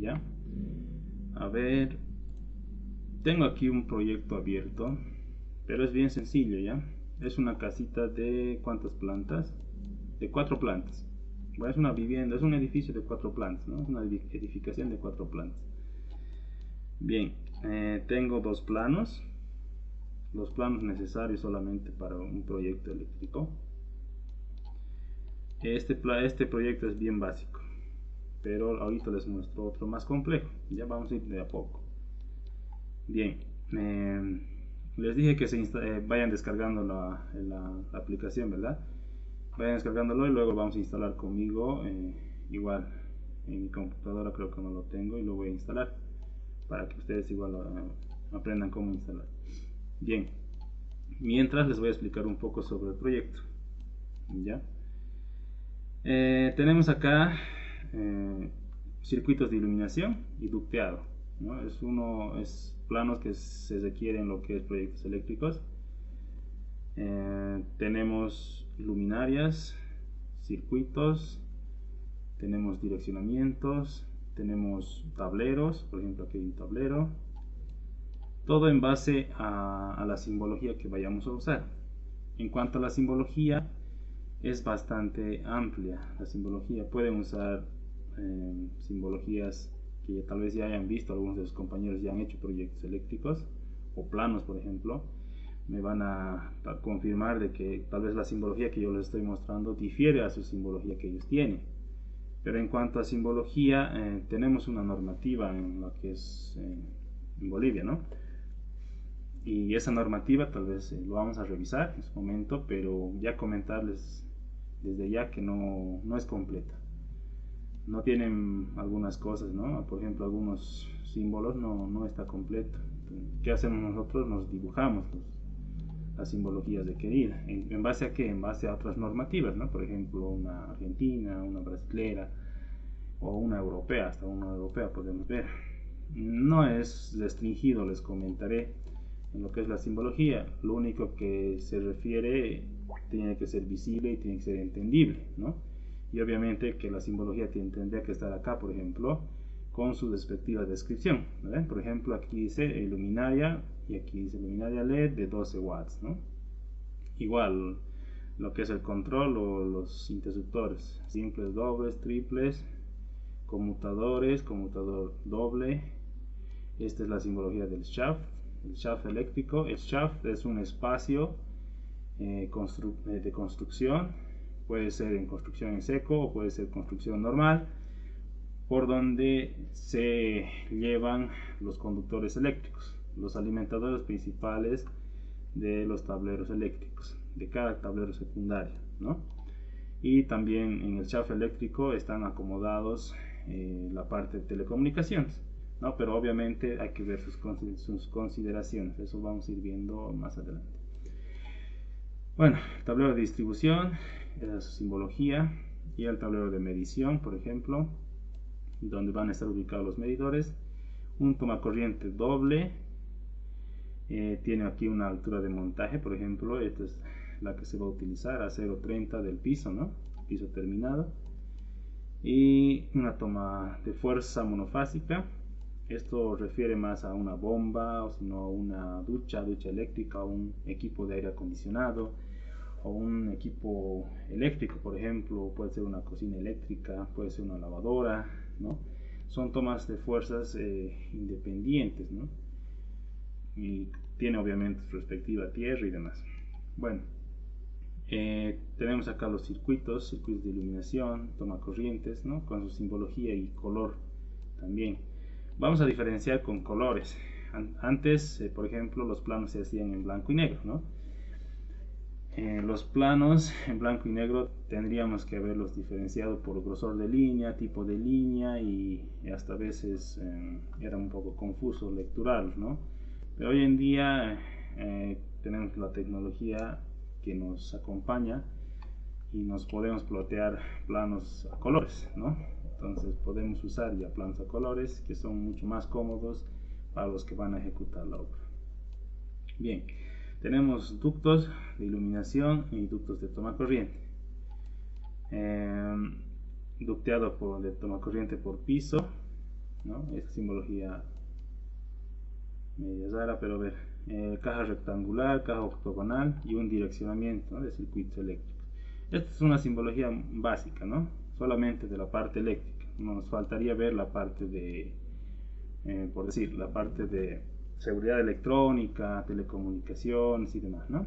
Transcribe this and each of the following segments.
Ya, a ver, tengo aquí un proyecto abierto, pero es bien sencillo. Ya, es una casita de ¿cuántas plantas? De 4 plantas. Bueno, es una vivienda, es un edificio de 4 plantas, ¿no? Es una edificación de 4 plantas. Bien, tengo los planos necesarios solamente para un proyecto eléctrico. Este proyecto es bien básico, pero ahorita les muestro otro más complejo. Ya vamos a ir de a poco. Bien, les dije que vayan descargando la aplicación, ¿verdad? Vayan descargándolo y luego vamos a instalar conmigo. Igual en mi computadora creo que no lo tengo y lo voy a instalar para que ustedes igual aprendan cómo instalar. Bien, mientras les voy a explicar un poco sobre el proyecto. ¿Ya? Tenemos acá circuitos de iluminación y ducteado, ¿no? Es planos que se requieren en lo que es proyectos eléctricos. Tenemos luminarias, circuitos, tenemos direccionamientos, tenemos tableros, por ejemplo aquí hay un tablero, todo en base a la simbología que vayamos a usar. En cuanto a la simbología, es bastante amplia. La simbología pueden usar simbologías que tal vez ya hayan visto, algunos de sus compañeros ya han hecho proyectos eléctricos o planos, por ejemplo. Me van a confirmar de que tal vez la simbología que yo les estoy mostrando difiere a su simbología que ellos tienen. Pero en cuanto a simbología, tenemos una normativa en lo que es en Bolivia, ¿no? Y esa normativa tal vez lo vamos a revisar en su momento, pero ya comentarles desde ya que no es completa. No tienen algunas cosas, ¿no? Por ejemplo, algunos símbolos no está completo. ¿Qué hacemos nosotros? Nos dibujamos las simbologías requeridas. ¿En base a qué? En base a otras normativas, ¿no? Por ejemplo, una argentina, una brasilera o una europea, hasta una europea podemos ver. No es restringido, les comentaré en lo que es la simbología. Lo único que se refiere tiene que ser visible y tiene que ser entendible, ¿no? Y obviamente que la simbología tendría que estar acá, por ejemplo, con su respectiva descripción, ¿verdad? Por ejemplo, aquí dice luminaria y aquí dice luminaria LED de 12 watts, ¿no? Igual lo que es el control o los interruptores, simples, dobles, triples, conmutadores, conmutador doble. Esta es la simbología del shaft, el shaft eléctrico. El shaft es un espacio de construcción, puede ser en construcción en seco o puede ser construcción normal, por donde se llevan los conductores eléctricos, los alimentadores principales de los tableros eléctricos, de cada tablero secundario, ¿no? Y también en el shaft eléctrico están acomodados la parte de telecomunicaciones, ¿no? Pero obviamente hay que ver sus consideraciones, eso vamos a ir viendo más adelante. Bueno, el tablero de distribución, esa es su simbología, y el tablero de medición, por ejemplo, donde van a estar ubicados los medidores. Un tomacorriente doble, tiene aquí una altura de montaje, por ejemplo, esta es la que se va a utilizar a 0,30 del piso, ¿no? Piso terminado. Y una toma de fuerza monofásica. Esto refiere más a una bomba, o si no a una ducha eléctrica, o un equipo de aire acondicionado, o un equipo eléctrico, por ejemplo, puede ser una cocina eléctrica, puede ser una lavadora, ¿no? Son tomas de fuerzas independientes, ¿no? Y tiene obviamente su respectiva tierra y demás. Bueno, tenemos acá los circuitos de iluminación, toma corrientes, ¿no? Con su simbología y color también. Vamos a diferenciar con colores. Antes, por ejemplo, los planos se hacían en blanco y negro, ¿no? Los planos en blanco y negro tendríamos que haberlos diferenciado por grosor de línea, tipo de línea, y hasta a veces era un poco confuso lecturarlos, ¿no? Pero hoy en día tenemos la tecnología que nos acompaña y nos podemos plotear planos a colores, ¿no? Entonces podemos usar ya planos a colores que son mucho más cómodos para los que van a ejecutar la obra. Bien, tenemos ductos de iluminación y ductos de toma corriente. Ducteado de toma corriente por piso, ¿no? Esta simbología media rara, pero a ver, caja rectangular, caja octogonal y un direccionamiento, ¿no?, de circuitos eléctricos. Esta es una simbología básica, ¿no?, solamente de la parte eléctrica. Nos faltaría ver la parte de, por decir, la parte de seguridad electrónica, telecomunicaciones y demás, ¿no?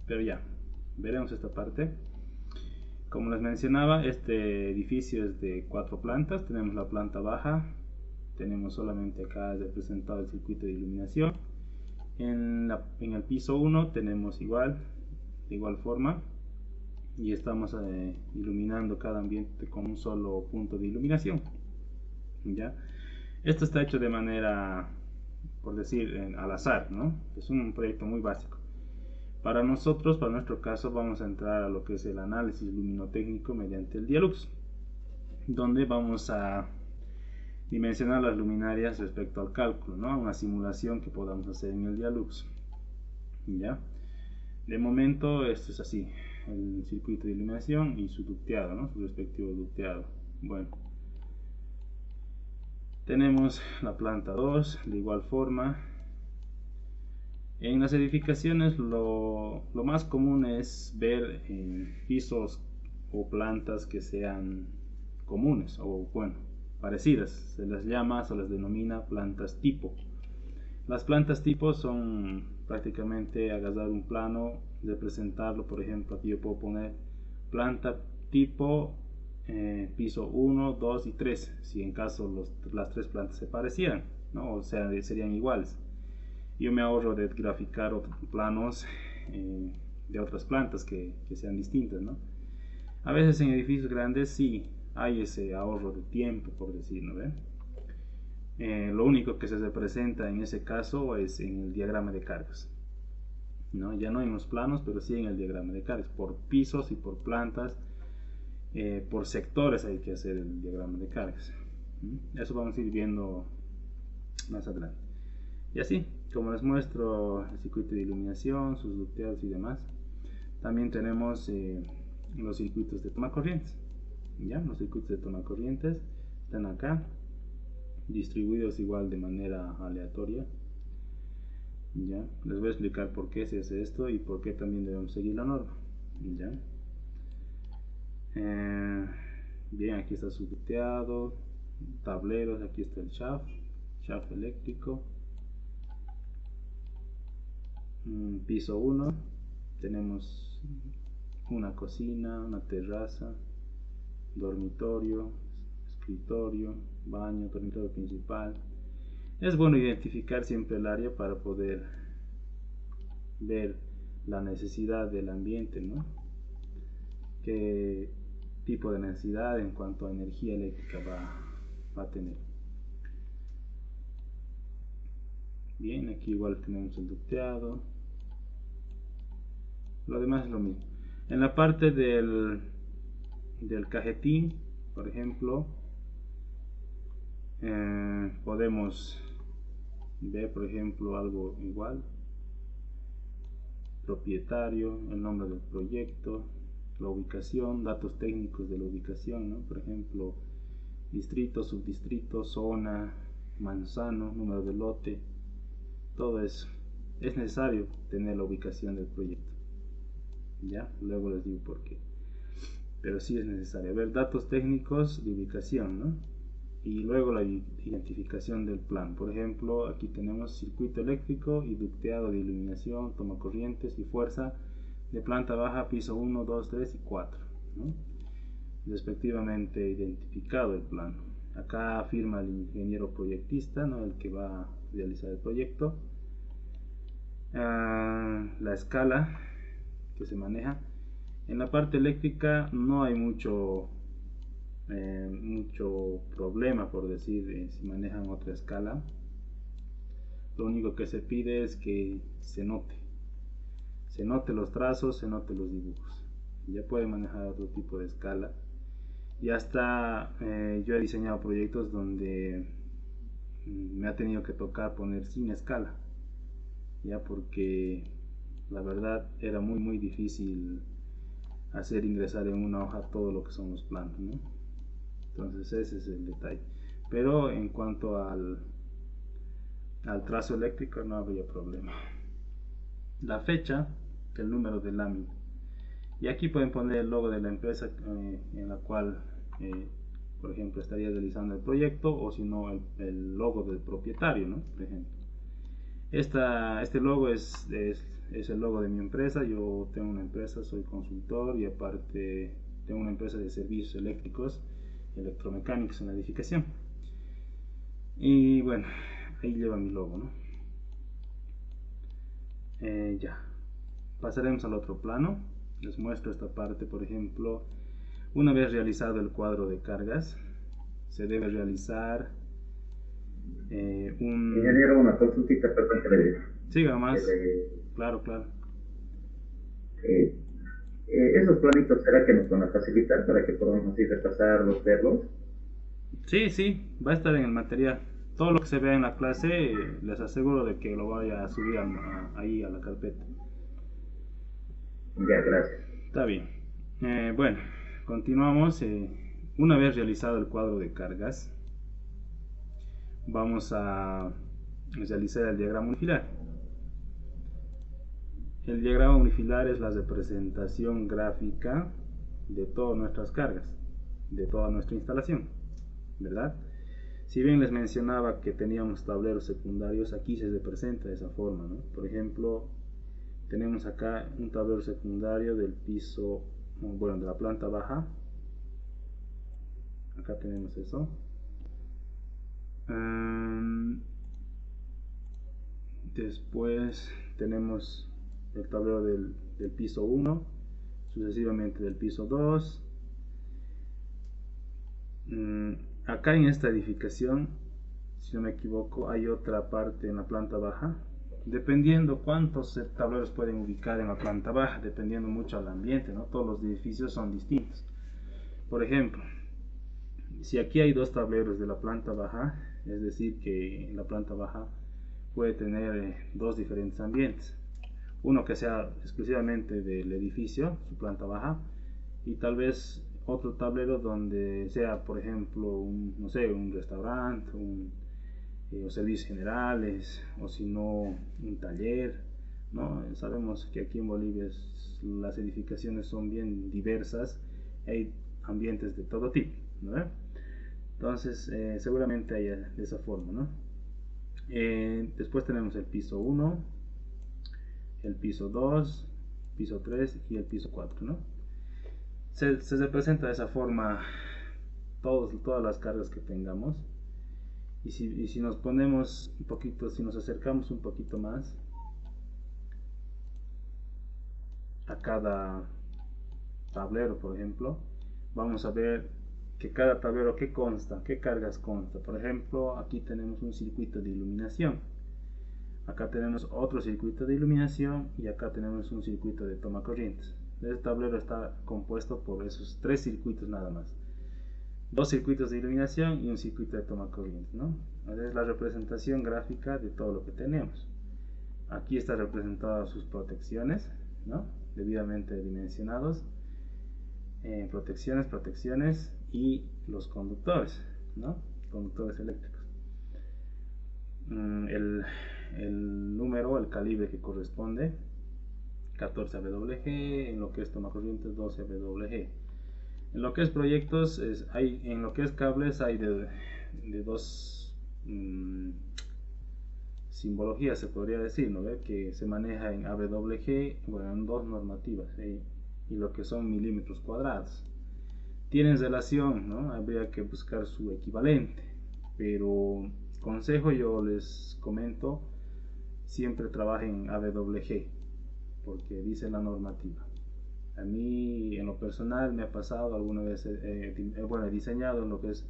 Pero ya, veremos esta parte. Como les mencionaba, este edificio es de 4 plantas. Tenemos la planta baja, tenemos solamente acá representado el circuito de iluminación. En el piso 1 tenemos de igual forma, y estamos iluminando cada ambiente con un solo punto de iluminación. ¿Ya? Esto está hecho de manera, por decir, al azar, ¿no? Es un proyecto muy básico. Para nosotros, para nuestro caso, vamos a entrar a lo que es el análisis luminotécnico mediante el Dialux, donde vamos a dimensionar las luminarias respecto al cálculo, ¿no?, una simulación que podamos hacer en el Dialux. ¿Ya? De momento esto es así, el circuito de iluminación y su ducteado, ¿no?, su respectivo ducteado. Bueno, tenemos la planta 2, de igual forma. En las edificaciones lo más común es ver pisos o plantas que sean comunes o, bueno, parecidas. Se las llama, se las denomina plantas tipo. Las plantas tipo son prácticamente agarrar un plano, representarlo. Por ejemplo, aquí yo puedo poner planta tipo piso 1, 2 y 3, si en caso las 3 plantas se parecieran, ¿no?, o sea, serían iguales. Yo me ahorro de graficar otros planos de otras plantas que sean distintas, ¿no? A veces en edificios grandes sí hay ese ahorro de tiempo, por decirlo, ¿ve? Lo único que se representa en ese caso es en el diagrama de cargas, ¿no? Ya no en los planos, pero sí en el diagrama de cargas, por pisos y por plantas, por sectores hay que hacer el diagrama de cargas. Eso vamos a ir viendo más adelante. Y así, como les muestro el circuito de iluminación, sus ducteados y demás, también tenemos los circuitos de toma corrientes. ¿Ya? Los circuitos de toma corrientes están acá, distribuidos igual de manera aleatoria. ¿Ya? Les voy a explicar por qué se hace esto y por qué también debemos seguir la norma. ¿Ya? Bien, aquí está su ducteado, tableros, aquí está el shaft eléctrico. Piso 1 tenemos una cocina, una terraza, dormitorio, escritorio, baño, dormitorio principal. Es bueno identificar siempre el área para poder ver la necesidad del ambiente, ¿no?, qué tipo de necesidad en cuanto a energía eléctrica va a tener. Bien, aquí igual tenemos el ducteado. Lo demás es lo mismo. En la parte del cajetín, por ejemplo, podemos ver, por ejemplo, algo igual: propietario, el nombre del proyecto, la ubicación, datos técnicos de la ubicación, ¿no?, por ejemplo, distrito, subdistrito, zona, manzano, número de lote. Todo eso es necesario tener la ubicación del proyecto. Ya, luego les digo por qué, pero sí es necesario ver datos técnicos de ubicación, ¿no?, y luego la identificación del plan. Por ejemplo, aquí tenemos circuito eléctrico y ducteado de iluminación, toma corrientes y fuerza de planta baja, piso 1, 2, 3 y 4, ¿no?, respectivamente identificado el plano. Acá firma el ingeniero proyectista, ¿no?, el que va a realizar el proyecto. La escala que se maneja. En la parte eléctrica no hay mucho problema, por decir, si manejan otra escala. Lo único que se pide es que se note los trazos, se note los dibujos. Ya puede manejar otro tipo de escala. Y hasta yo he diseñado proyectos donde me ha tenido que tocar poner sin escala, ya, porque la verdad era muy difícil hacer ingresar en una hoja todo lo que son los planos, ¿no? Entonces ese es el detalle. pero en cuanto al trazo eléctrico no habría problema. La fecha, el número de lámina, y aquí pueden poner el logo de la empresa en la cual por ejemplo estaría realizando el proyecto, o si no el logo del propietario, ¿no? Por ejemplo, este logo es el logo de mi empresa. Yo tengo una empresa, soy consultor, y aparte tengo una empresa de servicios eléctricos, electromecánicos en la edificación. Y bueno, ahí lleva mi logo, ¿no? Ya, pasaremos al otro plano. Les muestro esta parte. Por ejemplo, una vez realizado el cuadro de cargas, se debe realizar Ingeniero, una consultita, perdón que le diga. Siga más. Claro, claro. Eh, esos planitos, ¿será que nos van a facilitar para que podamos así repasarlos, verlos? Sí, sí, va a estar en el material. Todo lo que se vea en la clase, les aseguro de que lo vaya a subir ahí a la carpeta. Ya, gracias. Está bien. Bueno, continuamos. Una vez realizado el cuadro de cargas, vamos a realizar el diagrama unifilar. El diagrama unifilar es la representación gráfica de todas nuestras cargas, de toda nuestra instalación, ¿verdad? Si bien les mencionaba que teníamos tableros secundarios, aquí se representa de esa forma, ¿no? Por ejemplo, tenemos acá un tablero secundario del piso, bueno, de la planta baja. Acá tenemos eso. Después tenemos el tablero del piso 1, sucesivamente del piso 2. Acá en esta edificación, si no me equivoco, hay otra parte en la planta baja. Dependiendo cuántos tableros pueden ubicar en la planta baja, dependiendo mucho al ambiente, ¿no? Todos los edificios son distintos. Por ejemplo, si aquí hay dos tableros de la planta baja, es decir que la planta baja puede tener dos diferentes ambientes. Uno que sea exclusivamente del edificio, su planta baja, y tal vez otro tablero donde sea, por ejemplo, no sé, un restaurante, o servicios generales, o si no, un taller, ¿no? Sabemos que aquí en Bolivia las edificaciones son bien diversas, hay ambientes de todo tipo, ¿no? Entonces, seguramente hay de esa forma, ¿no? Después tenemos el piso 1, el piso 2, piso 3 y el piso 4, ¿no? Se representa de esa forma todas las cargas que tengamos. Y si nos ponemos un poquito, si nos acercamos un poquito más a cada tablero, por ejemplo, vamos a ver que cada tablero, ¿qué consta? ¿Qué cargas consta? Por ejemplo, aquí tenemos un circuito de iluminación, acá tenemos otro circuito de iluminación, y acá tenemos un circuito de toma corrientes. Este tablero está compuesto por esos tres circuitos nada más: dos circuitos de iluminación y un circuito de toma corriente, ¿no? Es la representación gráfica de todo lo que tenemos. Aquí está representadas sus protecciones, ¿no? Debidamente dimensionados. Protecciones y los conductores, ¿no? Conductores eléctricos. El número, el calibre que corresponde, 14 AWG, en lo que es toma corriente 12 AWG. En lo que es proyectos, en lo que es cables hay de dos simbologías, se podría decir, ¿no? Que se maneja en AWG, bueno, en dos normativas, y lo que son milímetros cuadrados. Tienen relación, ¿no? Habría que buscar su equivalente, pero consejo, yo les comento, siempre trabajen en AWG, porque dice la normativa. A mí, en lo personal, me ha pasado alguna vez, bueno, he diseñado en lo que es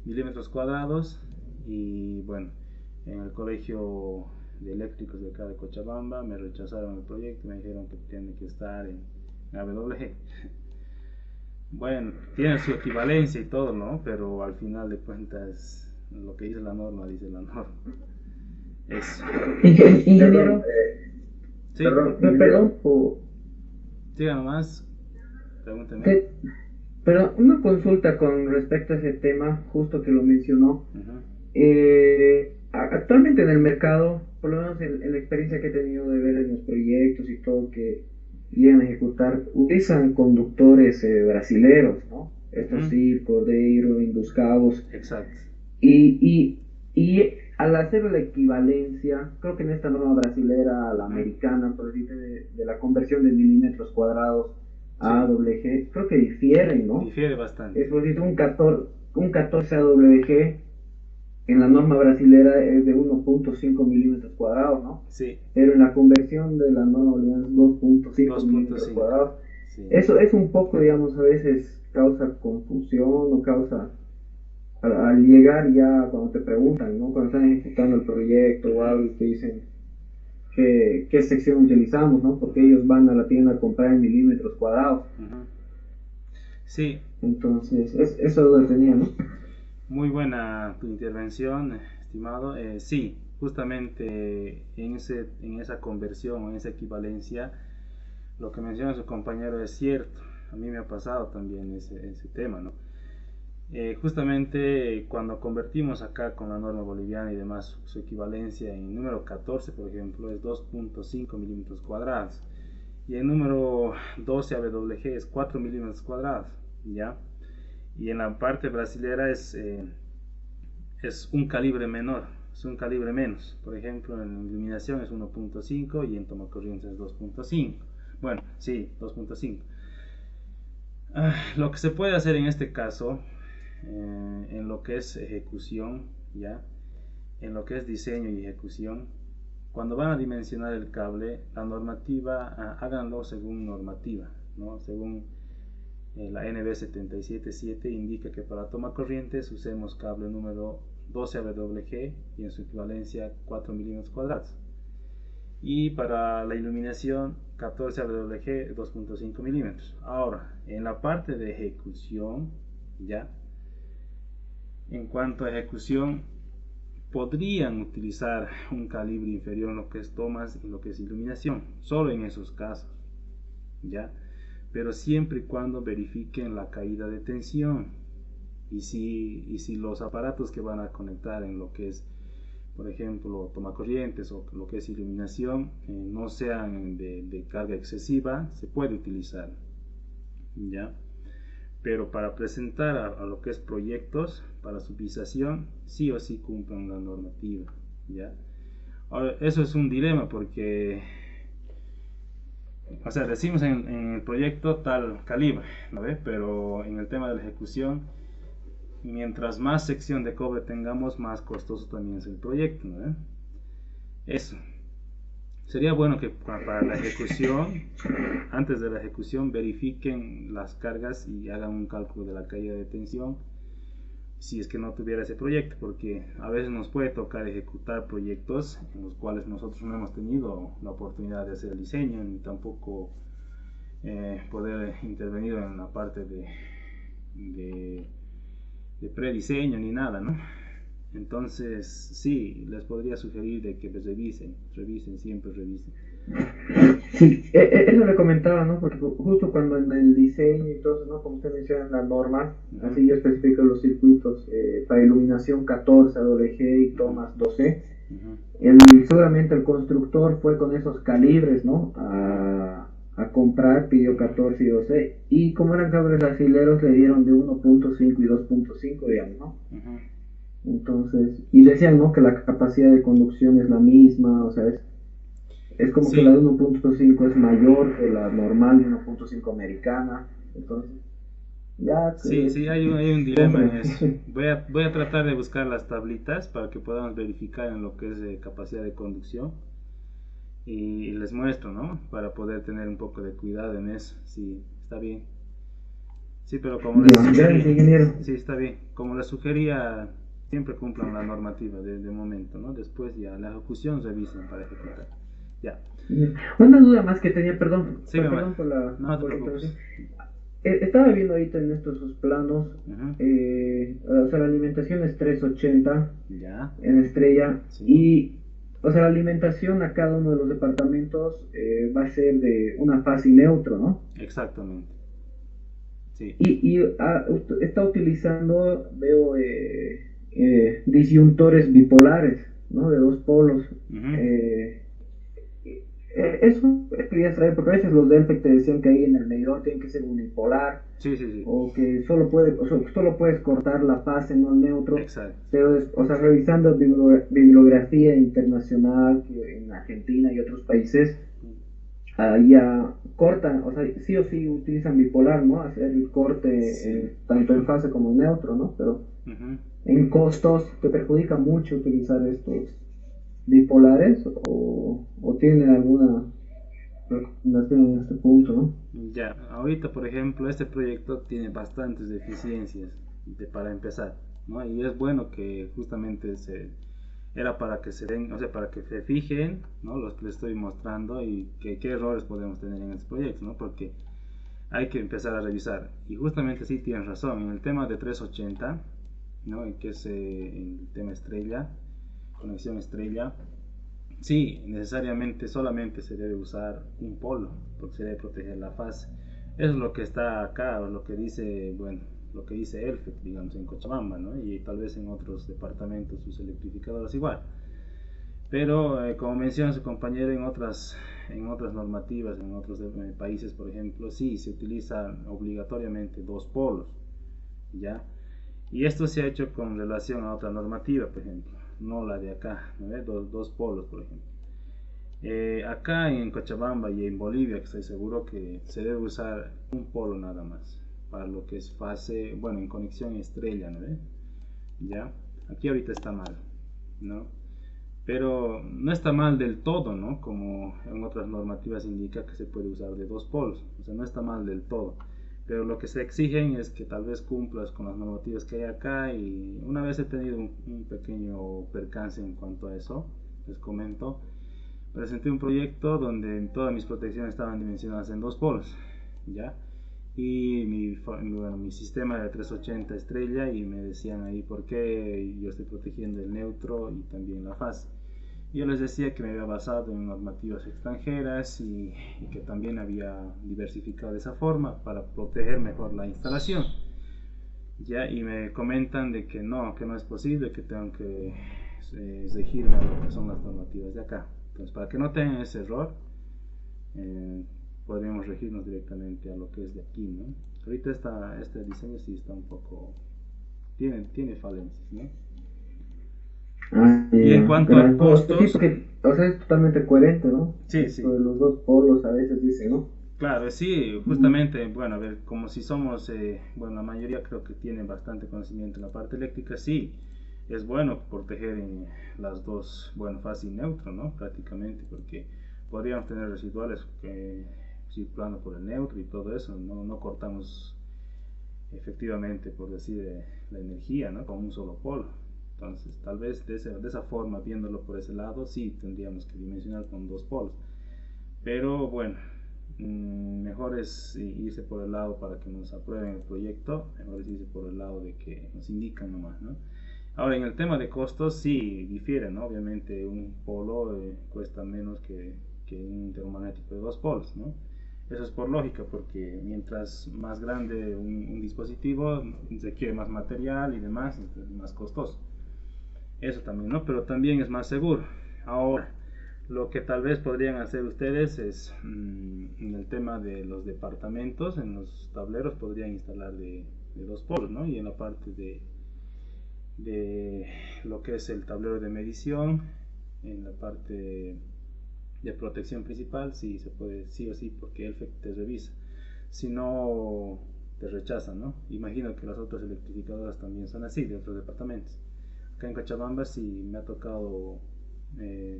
milímetros cuadrados, y bueno, en el colegio de eléctricos de acá de Cochabamba me rechazaron el proyecto y me dijeron que tiene que estar en AWG. Bueno, tiene su equivalencia y todo, ¿no? Pero al final de cuentas, lo que dice la norma, dice la norma. Eso. Ingeniero, Sí, perdón, siga nomás, pregúnteme. Pero una consulta con respecto a ese tema, justo que lo mencionó. Ujú. Actualmente en el mercado, por lo menos en la experiencia que he tenido de ver en los proyectos y todo que llegan a ejecutar, utilizan conductores brasileros, ¿no? Estos Ujú. sí, Cordeiro, Indus Cabos. Exacto. Y al hacer la equivalencia, creo que en esta norma brasilera, la Ujú. americana, por decir, de la conversión de milímetros cuadrados a Sí, AWG, creo que difieren, ¿no? difiere bastante. Es por decir, un 14 AWG en la norma brasilera es de 1.5 milímetros cuadrados, ¿no? Sí, Pero en la conversión de la norma boliviana es 2.5 milímetros 2.5. cuadrados. Sí. Eso es un poco, digamos, a veces causa confusión o causa al llegar ya cuando te preguntan, ¿no? Cuando están ejecutando el proyecto o Ujú. algo y te dicen qué sección utilizamos, ¿no? Porque ellos van a la tienda a comprar en milímetros cuadrados. Ujú. Sí, Entonces, eso lo tenía, ¿no? muy buena tu intervención, estimado. Sí, justamente en esa conversión o en esa equivalencia, lo que menciona su compañero es cierto. A mí me ha pasado también ese tema, ¿no? Justamente cuando convertimos acá con la norma boliviana y demás, su equivalencia en número 14, por ejemplo, es 2.5 milímetros cuadrados. Y el número 12 AWG es 4 milímetros cuadrados, ¿ya? Y en la parte brasilera es un calibre menor, es un calibre menos. Por ejemplo, en iluminación es 1.5 y en tomacorriente es 2.5. Bueno, sí, 2.5. Lo que se puede hacer en este caso, en lo que es ejecución, ¿ya? En lo que es diseño y ejecución, cuando van a dimensionar el cable, la normativa, háganlo según normativa, ¿no? Según la NB 777 indica que para toma corrientes usemos cable número 12 AWG y en su equivalencia 4 milímetros cuadrados. Y para la iluminación 14 AWG 2.5 milímetros. Ahora, en la parte de ejecución, ya, en cuanto a ejecución, podrían utilizar un calibre inferior en lo que es tomas y lo que es iluminación, solo en esos casos, ya, pero siempre y cuando verifiquen la caída de tensión y si los aparatos que van a conectar en lo que es, por ejemplo, tomacorrientes o lo que es iluminación, no sean de carga excesiva, se puede utilizar, ya. Pero para presentar a lo que es proyectos para subvisación, sí o sí cumplan la normativa, ¿ya? Ahora, eso es un dilema porque, o sea, decimos en el proyecto tal calibre, ¿no ve? Pero en el tema de la ejecución, mientras más sección de cobre tengamos, más costoso también es el proyecto, ¿no ve? Eso. Sería bueno que para la ejecución, antes de la ejecución, verifiquen las cargas y hagan un cálculo de la caída de tensión si es que no tuviera ese proyecto, porque a veces nos puede tocar ejecutar proyectos en los cuales nosotros no hemos tenido la oportunidad de hacer el diseño ni tampoco poder intervenir en la parte de, de prediseño ni nada, ¿no? Entonces, sí, les podría sugerir de que revisen, siempre revisen. Sí, eso le comentaba, ¿no? Porque justo cuando en el diseño y todo eso, ¿no? Como usted menciona en la norma, así yo especifico los circuitos para iluminación 14 AWG y tomas 12. Seguramente el constructor fue con esos calibres, ¿no? A comprar, pidió 14 y 12. Y como eran cables brasileros, le dieron de 1.5 y 2.5, digamos, ¿no? Entonces, y decían, ¿no? Que la capacidad de conducción es la misma, o sea, es como que la de Sí, 1.5 es mayor que la normal de 1.5 americana. Entonces, ya sí, sí, hay un dilema en compren. eso. Voy a tratar de buscar las tablitas para que podamos verificar en lo que es capacidad de conducción y les muestro, ¿no? Para poder tener un poco de cuidado en eso. Sí, está bien. Sí, pero como les Ya, gracias, sugería, ingeniero. sí, está bien. Como les sugería, siempre cumplan la normativa de momento, ¿no? Después ya la ejecución revisen para ejecutar. Ya. Una duda más que tenía, perdón, Sí, mamá. perdón No te por la interrupción. preocupes. Estaba viendo ahorita en estos sus planos, Ujú. o sea, la alimentación es 380 Ya. en estrella Sí. y, o sea, la alimentación a cada uno de los departamentos va a ser de una fase y neutro, ¿no? Exactamente. Sí. Está utilizando, veo, disyuntores bipolares, ¿no? De dos polos. Ujú. Eh, Eso quería saber, porque a veces los Delphi te decían que ahí en el medidor tiene que ser unipolar, Sí, sí, sí. o que solo puedes cortar la fase, no el neutro. Exacto. Pero, o sea, revisando bibliografía internacional que en Argentina y otros países, ya cortan, o sea, sí o sí utilizan bipolar, ¿no? Hacer el corte, Sí. tanto en fase como en neutro, ¿no? Pero Ujú. en costos te perjudica mucho utilizar estos bipolares, o tienen alguna recomendación en este punto, ¿no? Ya, ahorita por ejemplo este proyecto tiene bastantes deficiencias para empezar, ¿no? Y es bueno que justamente era para que se den, o sea, para que se fijen, ¿no? Los que les estoy mostrando y qué errores podemos tener en este proyecto, ¿no? Porque hay que empezar a revisar. Y justamente sí tienes razón, en el tema de 380, ¿no? En que es el tema estrella, conexión estrella, sí, necesariamente solamente se debe usar un polo, porque se debe proteger la fase. Eso es lo que está acá, o lo que dice, bueno, lo que dice ELFET, digamos, en Cochabamba, ¿no? Y tal vez en otros departamentos sus electrificadoras igual. Pero, como menciona su compañero, en otras normativas, en otros países, por ejemplo, sí, se utilizan obligatoriamente dos polos, ¿ya? Y esto se ha hecho con relación a otra normativa, por ejemplo, no la de acá, ¿no? Dos polos, por ejemplo. Acá en Cochabamba y en Bolivia, que estoy seguro que se debe usar un polo nada más, para lo que es fase, bueno, en conexión estrella, ¿no? ¿Ya? Aquí ahorita está mal, ¿no? Pero no está mal del todo, ¿no? Como en otras normativas indica que se puede usar de dos polos, o sea, no está mal del todo. Pero lo que se exigen es que tal vez cumplas con las normativas que hay acá, y una vez he tenido un pequeño percance en cuanto a eso, les comento. Presenté un proyecto donde todas mis protecciones estaban dimensionadas en dos polos, ¿ya? Y mi sistema de 380 estrella, y me decían ahí por qué yo estoy protegiendo el neutro y también la fase. Yo les decía que me había basado en normativas extranjeras, y que también había diversificado de esa forma para proteger mejor la instalación. Ya, y me comentan de que no es posible, que tengo que regirme a lo que son las normativas de acá. Entonces, para que no tengan ese error, eh, podríamos regirnos directamente a lo que es de aquí, ¿no? Ahorita este diseño sí está un poco, tiene falencias, ¿no? Ah, Y en ya, cuanto a gracias. Sí, costos, porque, o sea, es totalmente coherente, ¿no? sí, Esto sí, de los dos polos a veces dice, ¿no? claro, sí, justamente, bueno, a ver, como si somos, bueno, la mayoría creo que tienen bastante conocimiento en la parte eléctrica, sí, es bueno proteger en las dos, bueno, fase y neutro, ¿no? Prácticamente, porque podríamos tener residuales circulando por el neutro y todo eso, no cortamos efectivamente, por decir, la energía, ¿no? Con un solo polo. Entonces, tal vez de esa forma, viéndolo por ese lado, sí tendríamos que dimensionar con dos polos. Pero bueno, mejor es irse por el lado para que nos aprueben el proyecto, mejor es irse por el lado de que nos indican nomás, ¿no? Ahora, en el tema de costos, sí difiere, ¿no? Obviamente un polo cuesta menos que un termomagnético de dos polos, ¿no? Eso es por lógica, porque mientras más grande un dispositivo, requiere más material y demás, entonces es más costoso. Eso también, ¿no? Pero también es más seguro. Ahora, lo que tal vez podrían hacer ustedes es, en el tema de los departamentos, en los tableros podrían instalar de dos polos, ¿no? Y en la parte de lo que es el tablero de medición, en la parte de protección principal, sí se puede, sí o sí, porque él te revisa. Si no, te rechazan, ¿no? Imagino que las otras electrificadoras también son así, de otros departamentos. Acá en Cochabamba sí me ha tocado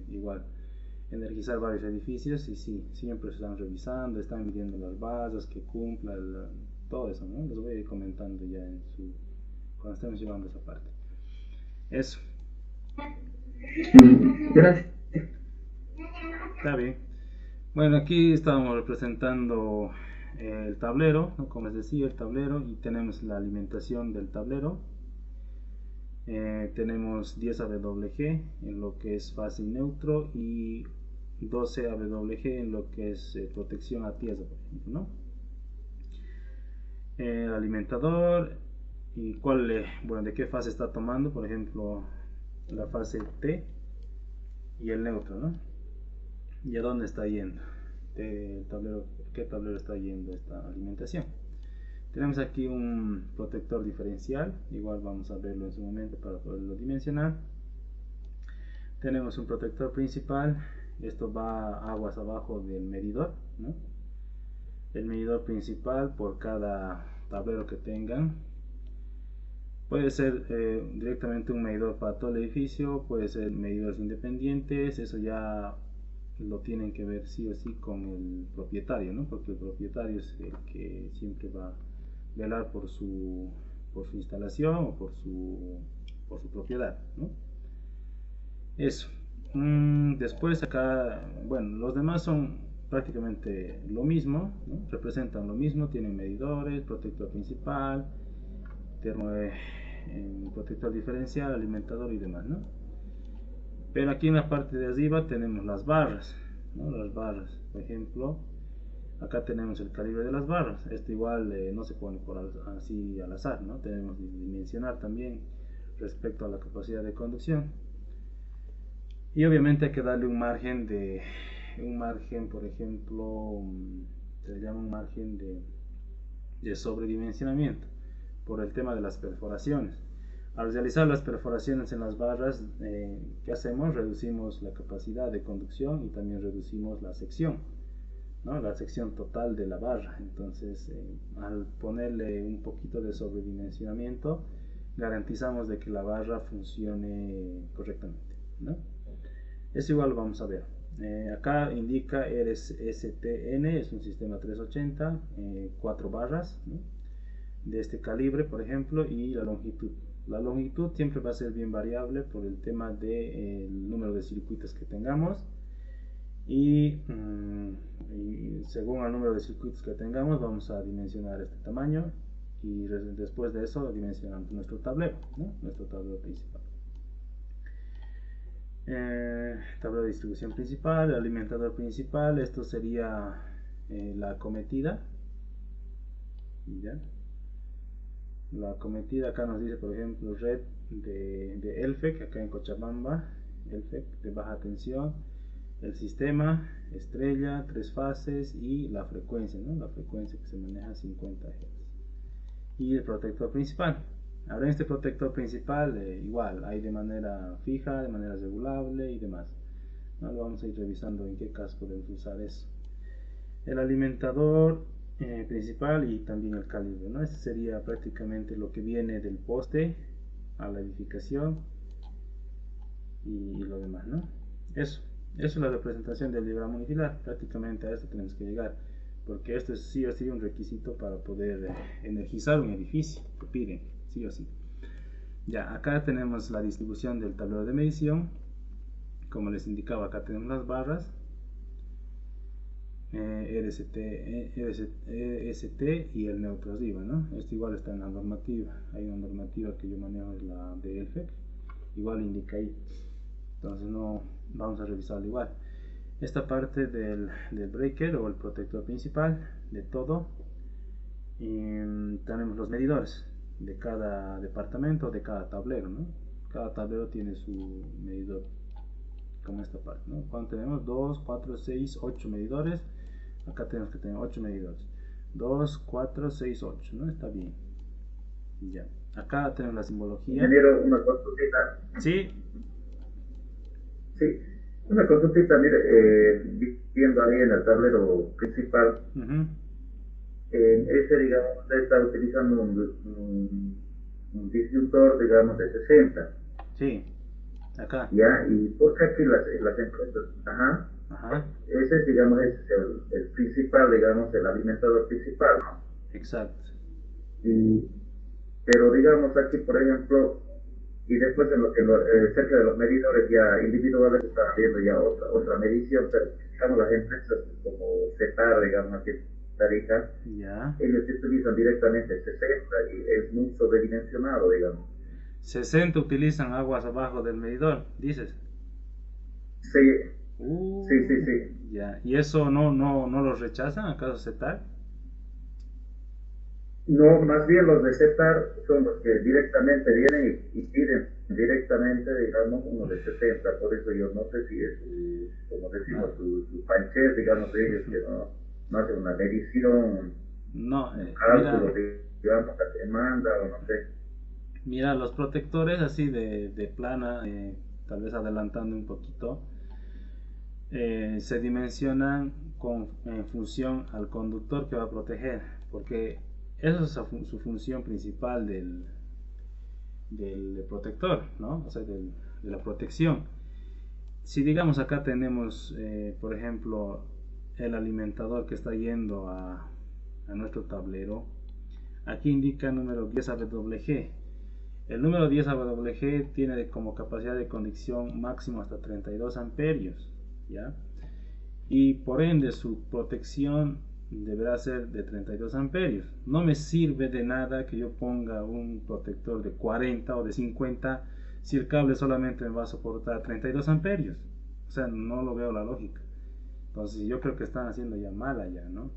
igual energizar varios edificios, y sí, siempre se están revisando, están midiendo las bases, que cumpla todo eso, ¿no? Les voy a ir comentando ya cuando estemos llevando esa parte. Eso, Gracias. está bien. Bueno, aquí estamos representando el tablero, ¿no? Como les decía, el tablero, y tenemos la alimentación del tablero. Tenemos 10 AWG en lo que es fase y neutro, y 12 AWG en lo que es protección a tierra, por ejemplo, ¿no? el alimentador y bueno, de qué fase está tomando, por ejemplo, la fase T y el neutro, ¿no? Y a dónde está yendo, qué tablero está yendo esta alimentación. Tenemos aquí un protector diferencial, igual vamos a verlo en su momento para poderlo dimensionar. Tenemos un protector principal, esto va aguas abajo del medidor, ¿no? El medidor principal por cada tablero que tengan. Puede ser directamente un medidor para todo el edificio, puede ser medidores independientes, eso ya lo tienen que ver sí o sí con el propietario, ¿no? Porque el propietario es el que siempre va a velar por su instalación o por su propiedad, ¿no? Eso. Después acá, bueno, los demás son prácticamente lo mismo, ¿no? Representan lo mismo, tienen medidores, protector principal, protector diferencial, alimentador y demás, ¿no? Pero aquí en la parte de arriba tenemos las barras, ¿no? Las barras, por ejemplo, acá tenemos el calibre de las barras. Esto igual no se pone así al azar, ¿no? Tenemos que dimensionar también respecto a la capacidad de conducción. Y obviamente hay que darle un margen, por ejemplo, se llama un margen de sobredimensionamiento por el tema de las perforaciones. Al realizar las perforaciones en las barras, ¿qué hacemos? Reducimos la capacidad de conducción y también reducimos la sección, ¿no? La sección total de la barra. Entonces, al ponerle un poquito de sobredimensionamiento, garantizamos de que la barra funcione correctamente, ¿no? Eso igual lo vamos a ver. Acá indica STN, es un sistema 380, 4 barras, ¿no? De este calibre, por ejemplo, y la longitud. La longitud siempre va a ser bien variable por el tema del número de circuitos que tengamos y según el número de circuitos que tengamos vamos a dimensionar este tamaño y después de eso dimensionamos nuestro tablero, ¿no? Nuestro tablero principal. Tablero de distribución principal, el alimentador principal, esto sería la acometida. ¿Ya? La acometida acá nos dice, por ejemplo, red de ELFEC, acá en Cochabamba, ELFEC de baja tensión, el sistema, estrella, 3 fases y la frecuencia, ¿no? La frecuencia que se maneja 50 Hz. Y el protector principal. Ahora en este protector principal igual hay de manera fija, de manera regulable y demás. ¿No? Lo vamos a ir revisando en qué caso podemos usar eso. El alimentador principal y también el calibre, ¿no? Este sería prácticamente lo que viene del poste a la edificación y lo demás, ¿no? Eso es la representación del diagrama unifilar. Prácticamente a esto tenemos que llegar, porque esto es sí o sí un requisito para poder energizar un edificio, que piden, sí o sí. Ya, acá tenemos la distribución del tablero de medición. Como les indicaba, acá tenemos las barras, RST y el neutro arriba, ¿no? Esto igual está en la normativa. Hay una normativa que yo manejo, es la de ELFEC, igual indica ahí. Entonces no vamos a revisarlo igual. Esta parte del breaker o el protector principal de todo, y tenemos los medidores de cada departamento, de cada tablero, ¿no? Cada tablero tiene su medidor, como esta parte, ¿no? Cuando tenemos 2, 4, 6, 8 medidores, acá tenemos que tener 8 medidores. 2, 4, 6, 8, ¿no? Está bien. Ya. Acá tenemos la simbología. Ingeniero, una consultita. Sí. Sí, una consultita, mire, viendo ahí en el tablero principal, ese, digamos, usted está utilizando un disyuntor, digamos, de 60. Sí, acá. Ya, y porque aquí las encuestas, ese, digamos, es el principal, digamos, el alimentador principal, ¿no? Exacto. Pero digamos aquí, por ejemplo, y después en cerca de los medidores ya individuales está habiendo ya otra medición, pero digamos las empresas como CETAR, digamos aquí en Tarija, ellos utilizan directamente 60 y es muy sobredimensionado, digamos. 60 utilizan aguas abajo del medidor, dices. Sí. Sí. Ya. ¿Y eso no lo rechazan acaso CETAR? No, más bien los de CETAR son los que directamente vienen y piden directamente, digamos, uno de 70. Por eso yo no sé si es su, como decimos, No, su panchet, digamos, de ellos que no hacen una medición, no, un mira, cálculo, digamos, la demanda o no sé. mira, los protectores así de plana, tal vez adelantando un poquito, se dimensionan en función al conductor que va a proteger, porque esa es su función principal del protector, ¿no? O sea, de la protección. Si digamos acá tenemos, por ejemplo, el alimentador que está yendo a nuestro tablero, aquí indica el número 10 AWG. El número 10 AWG tiene como capacidad de conducción máximo hasta 32 amperios, ¿ya? Y por ende su protección deberá ser de 32 amperios. No me sirve de nada que yo ponga un protector de 40 o de 50 si el cable solamente me va a soportar 32 amperios. O sea, no lo veo la lógica. Entonces yo creo que están haciendo ya mal allá, ¿no?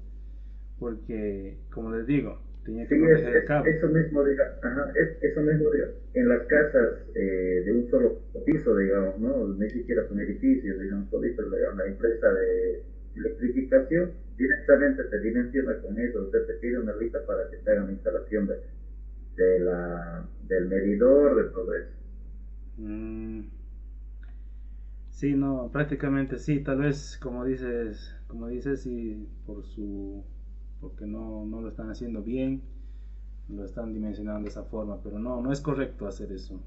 Porque, como les digo, tenía que Sí, proteger el cable. eso mismo, ajá, eso mismo, en las casas de un solo piso, digamos, ¿no? Ni siquiera son edificios, digamos, todito, la empresa de electrificación directamente te dimensiona con eso, usted te pide una lista para que te hagan la instalación del medidor, de todo eso. Mm, sí, no, prácticamente sí, tal vez como dices, sí, porque no lo están haciendo bien, lo están dimensionando de esa forma, pero no es correcto hacer eso,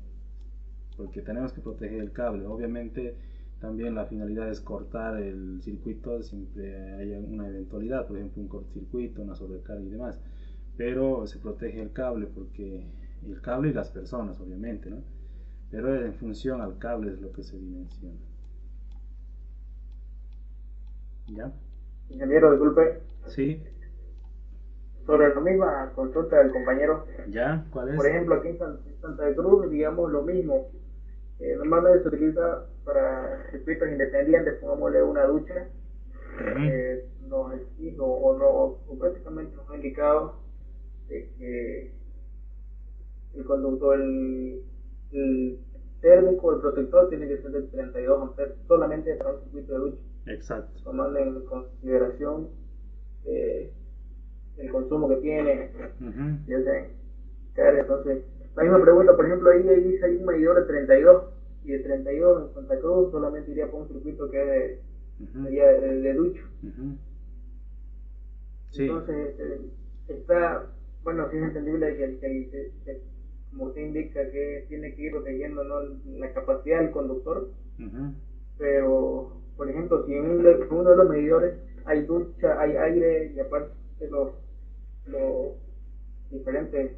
porque tenemos que proteger el cable. Obviamente, también la finalidad es cortar el circuito, siempre hay una eventualidad, por ejemplo, un cortocircuito, una sobrecarga y demás, pero se protege el cable porque el cable y las personas, obviamente, ¿no? Pero en función al cable es lo que se dimensiona. ¿Ya? Ingeniero, disculpe, Sí, sobre la misma consulta del compañero, ¿ya? ¿Cuál por es? ejemplo, aquí en Santa Cruz, digamos lo mismo. Normalmente se utiliza para circuitos independientes, pongámosle una ducha, Ujú. nos exijo o, no, o prácticamente nos ha indicado de que el conductor, el térmico, el protector tiene que ser de 32 amperes solamente para un circuito de ducha, Exacto. tomando en consideración eh, el consumo que tiene, Ujú, ya sea carga. Entonces, la misma pregunta, por ejemplo, ahí dice hay un medidor de 32 y de 32 en Santa Cruz solamente iría por un circuito que ujú, sería de ducho. ujú. Sí. Entonces, está, bueno, sí es entendible que como usted indica, que tiene que ir protegiendo, ¿no?, la capacidad del conductor, Ujú, pero, por ejemplo, si en uno de los medidores hay ducha, hay aire y aparte los diferentes,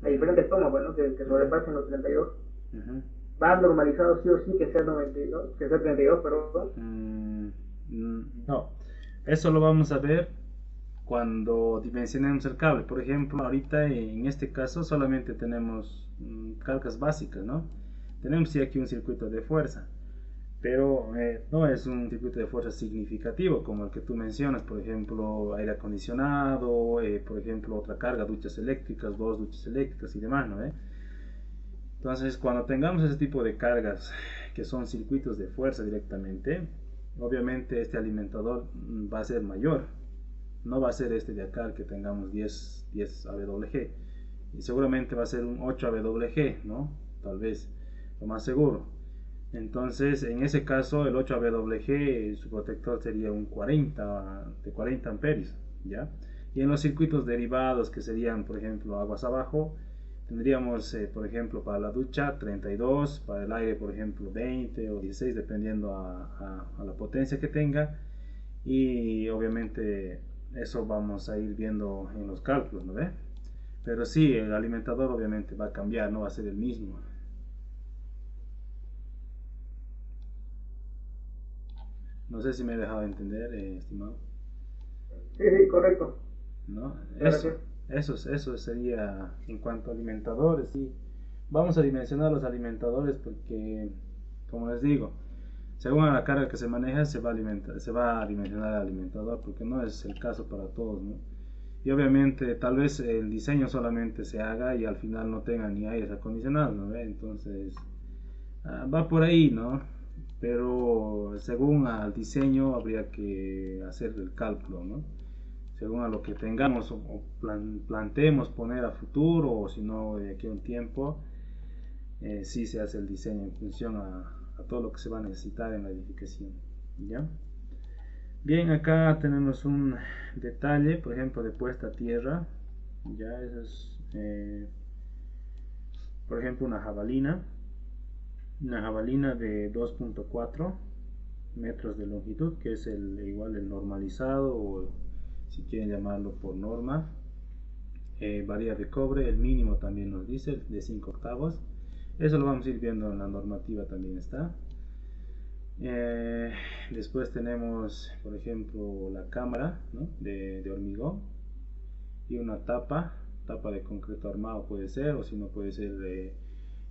hay ujú, diferentes tomas, bueno, que ujú, sobrepasen los 32, ujú. va normalizado sí o sí que sea 92, que sea 32, perdón. Mm, no, eso lo vamos a ver cuando dimensionemos el cable. Por ejemplo, ahorita en este caso solamente tenemos cargas básicas, ¿no? Tenemos sí aquí un circuito de fuerza, pero no es un circuito de fuerza significativo como el que tú mencionas, por ejemplo, aire acondicionado, por ejemplo, otra carga, duchas eléctricas, dos duchas eléctricas y demás, ¿no? Entonces, cuando tengamos ese tipo de cargas que son circuitos de fuerza directamente, obviamente este alimentador va a ser mayor, no va a ser este de acá que tengamos 10 AWG, y seguramente va a ser un 8 AWG, ¿no? Tal vez, lo más seguro. Entonces, en ese caso, el 8 AWG, su protector sería un 40, de 40 amperios, ¿ya? Y en los circuitos derivados, que serían, por ejemplo, aguas abajo, tendríamos, por ejemplo, para la ducha 32, para el aire, por ejemplo, 20 o 16, dependiendo a la potencia que tenga. Y obviamente eso vamos a ir viendo en los cálculos, ¿no ve? Pero sí, el alimentador obviamente va a cambiar, no va a ser el mismo. No sé si me he dejado entender, estimado. Sí, sí, correcto. ¿No? Gracias. Eso sería en cuanto a alimentadores. Sí. Vamos a dimensionar los alimentadores porque, como les digo, según la carga que se maneja, se va a dimensionar el alimentador porque no es el caso para todos, ¿no? Y obviamente tal vez el diseño solamente se haga y al final no tenga ni aire acondicionado, ¿no? Entonces va por ahí, ¿no? Pero según al diseño habría que hacer el cálculo, ¿no? Según a lo que tengamos o planteemos poner a futuro, o si no de aquí a un tiempo, sí se hace el diseño en función a todo lo que se va a necesitar en la edificación, ¿ya? Bien, acá tenemos un detalle, por ejemplo, de puesta a tierra. Ya, eso es, por ejemplo, una jabalina de 2.4 metros de longitud, que es igual el normalizado, o si quieren llamarlo por norma. Varía de cobre, el mínimo también nos dice, de 5 octavos. Eso lo vamos a ir viendo en la normativa, también está. Después tenemos, por ejemplo, la cámara, ¿no? de hormigón, y una tapa de concreto armado puede ser, o si no puede ser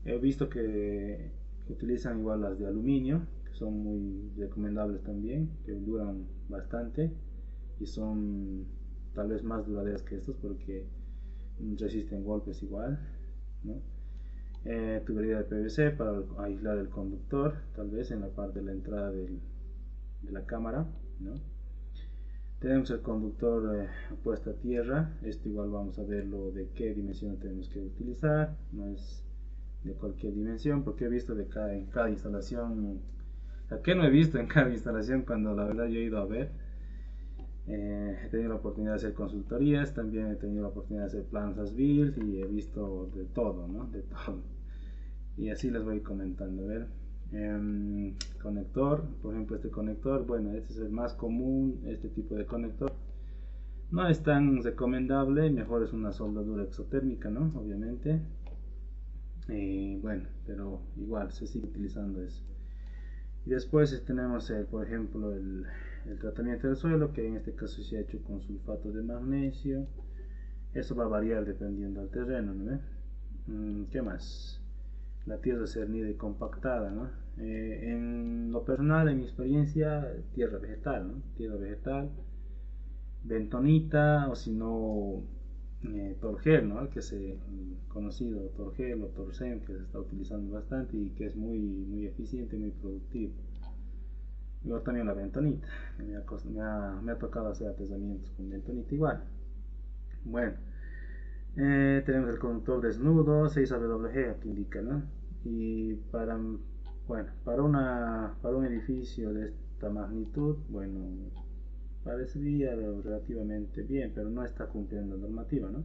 he visto que utilizan igual las de aluminio, que son muy recomendables también, que duran bastante y son tal vez más duraderas que estos porque resisten golpes igual, ¿no? Tubería de PVC para aislar el conductor, tal vez en la parte de la entrada de la cámara, ¿no? Tenemos el conductor puesto a tierra. Esto igual vamos a verlo de qué dimensión tenemos que utilizar, no es de cualquier dimensión, porque he visto en cada instalación, que no he visto en cada instalación cuando la verdad yo he ido a ver. He tenido la oportunidad de hacer consultorías, también he tenido la oportunidad de hacer planos as-built y he visto de todo, ¿no? De todo. Y así les voy comentando. A ver, conector, por ejemplo, este conector, bueno, este es el más común, este tipo de conector. No es tan recomendable, mejor es una soldadura exotérmica, ¿no? Obviamente. Bueno, pero igual se sigue utilizando eso. Y después tenemos, por ejemplo, el tratamiento del suelo, que en este caso se ha hecho con sulfato de magnesio. Eso va a variar dependiendo del terreno, ¿no? ¿Qué más? La tierra cernida y compactada, ¿no? En lo personal, en mi experiencia, tierra vegetal, ¿no? Tierra vegetal, bentonita, o si no, torgel, ¿no? Que es conocido torgel o torcem, que se está utilizando bastante y que es muy eficiente y muy productivo. Luego también la bentonita, que me ha tocado hacer atezamientos con bentonita igual. Bueno, tenemos el conductor desnudo, 6AWG, aquí indica, ¿no? Y para un edificio de esta magnitud, bueno, parecería relativamente bien, pero no está cumpliendo la normativa, ¿no?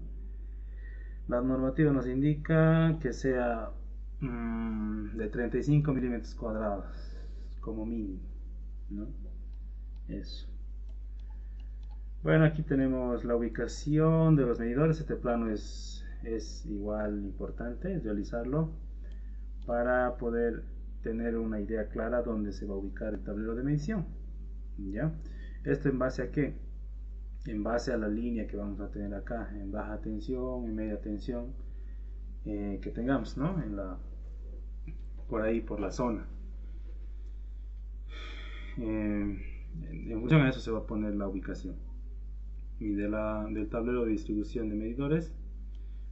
La normativa nos indica que sea de 35 milímetros cuadrados como mínimo, ¿no? Eso. Bueno, aquí tenemos la ubicación de los medidores. Este plano es igual importante realizarlo para poder tener una idea clara dónde se va a ubicar el tablero de medición, ¿ya? ¿Esto en base a qué? En base a la línea que vamos a tener acá, en baja tensión, en media tensión, que tengamos, ¿no? Por ahí, por la zona. En función a eso se va a poner la ubicación. Y del tablero de distribución de medidores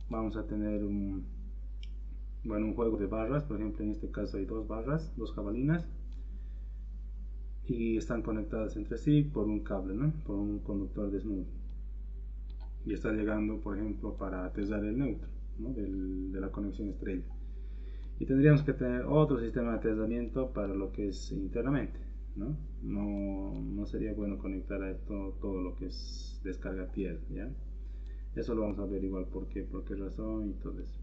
vamos a tener un juego de barras. Por ejemplo, en este caso hay dos barras, dos jabalinas, y están conectadas entre sí por un cable, ¿no? Por un conductor desnudo, y está llegando, por ejemplo, para aterrizar el neutro, ¿no? de la conexión estrella. Y tendríamos que tener otro sistema de aterrizamiento para lo que es internamente, ¿no? No sería bueno conectar a esto todo lo que es descarga tierra, ¿ya? Eso lo vamos a ver igual por qué razón y todo eso.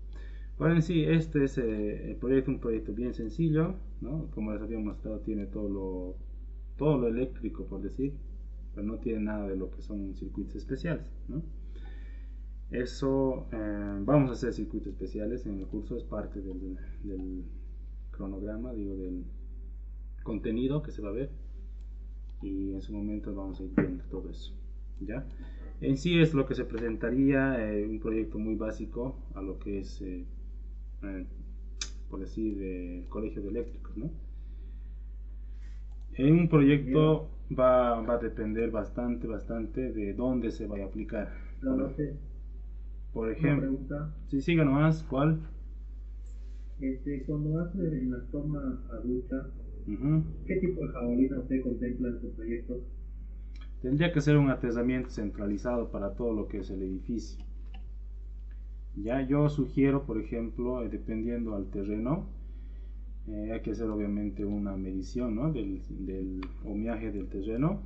Bueno, en sí, este es el proyecto, un proyecto bien sencillo, ¿no? Como les había mostrado, tiene todo lo eléctrico, por decir, pero no tiene nada de lo que son circuitos especiales, ¿no? Eso, vamos a hacer circuitos especiales en el curso, es parte del cronograma, digo, del contenido que se va a ver, y en su momento vamos a ir viendo todo eso, ¿ya? En sí es lo que se presentaría, un proyecto muy básico a lo que es, por decir, el colegio de eléctricos, ¿no? En un proyecto va a depender bastante de dónde se vaya a aplicar, No sé, Por una ejemplo, pregunta. sí, siga nomás, ¿cuál? Cuando hace en la toma adulta, Ujú. ¿qué tipo de jabalina usted contempla en su proyecto? Tendría que ser un aterramiento centralizado para todo lo que es el edificio. Ya yo sugiero, por ejemplo, dependiendo al terreno, hay que hacer obviamente una medición, ¿no?, del homeaje del terreno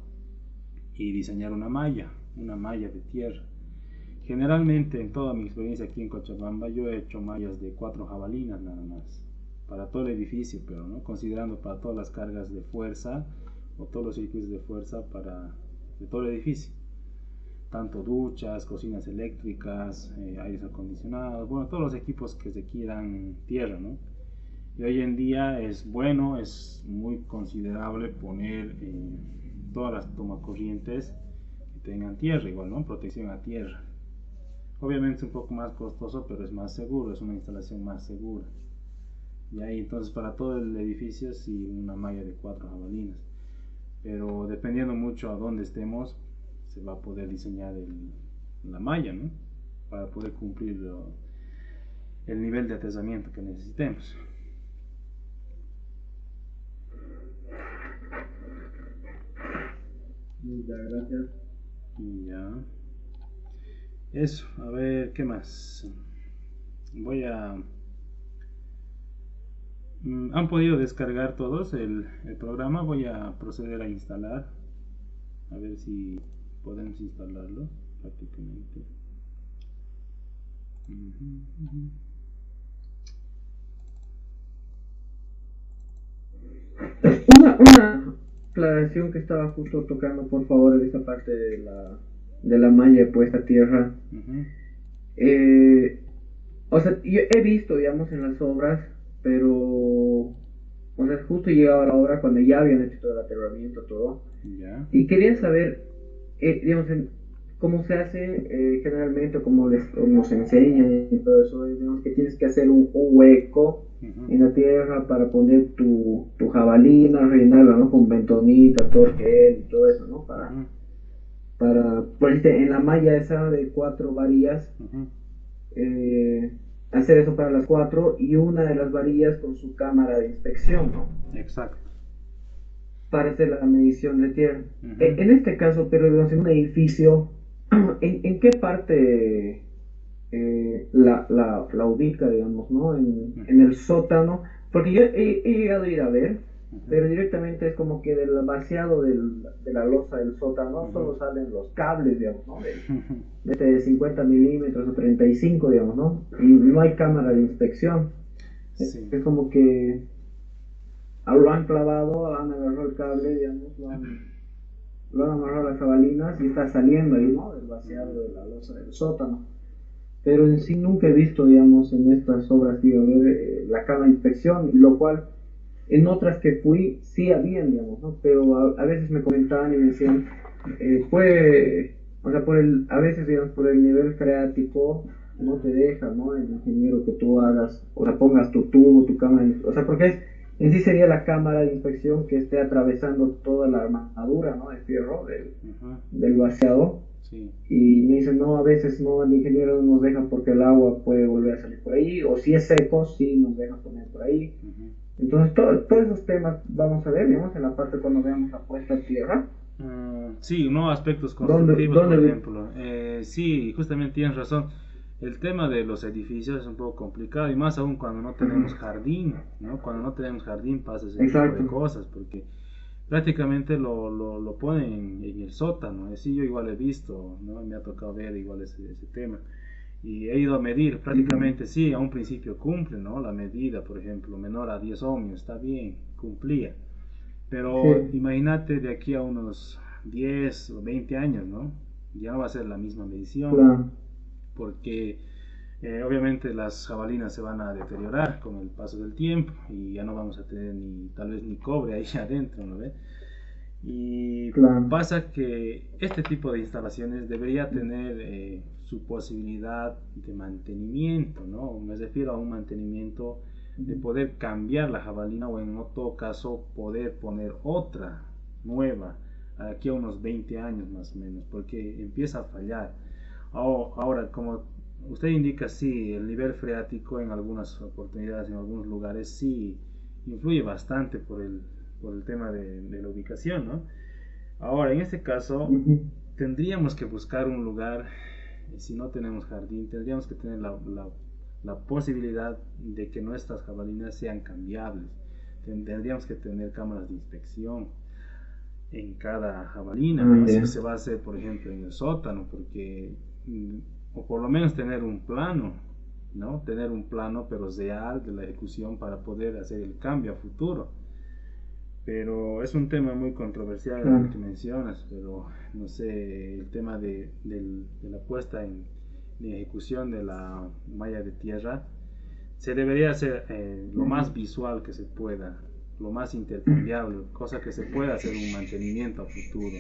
y diseñar una malla de tierra. Generalmente en toda mi experiencia aquí en Cochabamba yo he hecho mallas de 4 jabalinas nada más, para todo el edificio, pero no considerando para todas las cargas de fuerza o todos los circuitos de fuerza de todo el edificio, tanto duchas, cocinas eléctricas, aires acondicionados, bueno, todos los equipos que requieran tierra, ¿no? Y hoy en día es bueno, es muy considerable poner todas las tomacorrientes que tengan tierra, igual, ¿no? Protección a tierra. Obviamente es un poco más costoso, pero es más seguro, es una instalación más segura. Y ahí entonces para todo el edificio sí una malla de 4 jabalinas. Pero dependiendo mucho a dónde estemos, se va a poder diseñar la malla, ¿no?, para poder cumplir el nivel de atezamiento que necesitemos. Muchas gracias. Y ya. Eso, a ver, ¿qué más? Voy a... ¿Han podido descargar todos el programa? Voy a proceder a instalar. A ver si podemos instalarlo prácticamente. Una aclaración que estaba justo tocando, por favor, de esa parte de la malla puesta a tierra. O sea, yo he visto, digamos, en las obras, pero, o sea, justo llegaba la obra cuando ya habían hecho todo el aterramiento, todo. Ya. Y quería saber, digamos, cómo se hace generalmente, cómo nos enseñan y todo eso, digamos, que tienes que hacer un hueco en la tierra para poner tu jabalina, rellenarla, ¿no?, con bentonita, torque y todo eso, ¿no? Para ponerte en la malla esa de 4 varillas, hacer eso para las 4 y una de las varillas con su cámara de inspección, ¿no? Exacto. Para hacer la medición de tierra. En este caso, pero digamos, en un edificio, ¿en qué parte la ubica, digamos, ¿no? En el sótano, porque yo he llegado a ir a ver, pero directamente es como que del vaciado de la losa del sótano solo salen los cables, digamos, ¿no? De 50 milímetros o 35, digamos, ¿no? Y no hay cámara de inspección. Sí. Es como que lo han clavado, han agarrado el cable, digamos, lo han amarrado a las jabalinas y está saliendo ahí, ¿no?, del vaciado de la losa del sótano. Pero en sí nunca he visto, digamos, en estas obras que iba a ver la cámara de inspección, lo cual en otras que fui sí habían, digamos, ¿no? Pero a veces me comentaban y me decían, o sea, a veces, digamos, por el nivel freático no te deja, ¿no?, el ingeniero, que tú hagas, o sea, pongas tu tubo, tu cámara, o sea, porque en sí sería la cámara de inspección que esté atravesando toda la armadura, ¿no?, de fierro del vaciado. Sí. Y me dicen, no, a veces no, el ingeniero no nos deja porque el agua puede volver a salir por ahí, o si es seco, sí nos deja poner por ahí. Entonces, todos esos temas vamos a ver, digamos, en la parte cuando veamos la puesta a tierra. Sí, no aspectos constructivos, por ejemplo. Sí, justamente tienes razón. El tema de los edificios es un poco complicado, y más aún cuando no tenemos jardín, ¿no? Cuando no tenemos jardín pasa ese tipo de cosas, porque prácticamente lo ponen en el sótano. Así yo igual he visto, ¿no? Me ha tocado ver igual ese tema. Y he ido a medir, prácticamente sí, a un principio cumple, ¿no?, la medida, por ejemplo, menor a 10 ohmios, está bien, cumplía. Pero imagínate de aquí a unos 10 o 20 años, ¿no? Ya no va a ser la misma medición, porque obviamente las jabalinas se van a deteriorar con el paso del tiempo y ya no vamos a tener tal vez ni cobre ahí adentro, ¿no ves? Y pasa que este tipo de instalaciones debería tener su posibilidad de mantenimiento, ¿no? Me refiero a un mantenimiento de poder cambiar la jabalina, o en otro caso poder poner otra nueva aquí a unos 20 años más o menos, porque empieza a fallar. Ahora, como usted indica, sí, el nivel freático en algunas oportunidades, en algunos lugares, sí influye bastante por el tema de la ubicación, ¿no? Ahora, en este caso, Ujú. tendríamos que buscar un lugar, si no tenemos jardín, tendríamos que tener la posibilidad de que nuestras jabalinas sean cambiables. Tendríamos que tener cámaras de inspección en cada jabalina, Ah, ¿no? Si ya. se va a hacer, por ejemplo, en el sótano, porque, o por lo menos tener un plano, ¿no? Tener un plano, pero real, de la ejecución para poder hacer el cambio a futuro. Pero es un tema muy controversial el Claro. que mencionas, pero no sé, el tema de la puesta en ejecución de la malla de tierra se debería hacer lo más visual que se pueda, lo más intercambiable, cosa que se pueda hacer un mantenimiento a futuro.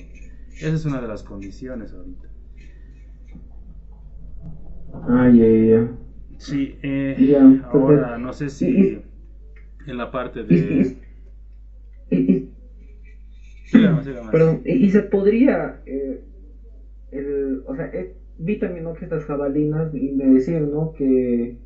Esa es una de las condiciones ahorita. Ah, ya, ya, ya. Sí, Ya, perfecto. ahora no sé Y, si en la parte y, de... y, y, Siga más, siga más. perdón, y se podría, o sea, vi también, ¿no? Que estas jabalinas, y me decían, ¿no? Que,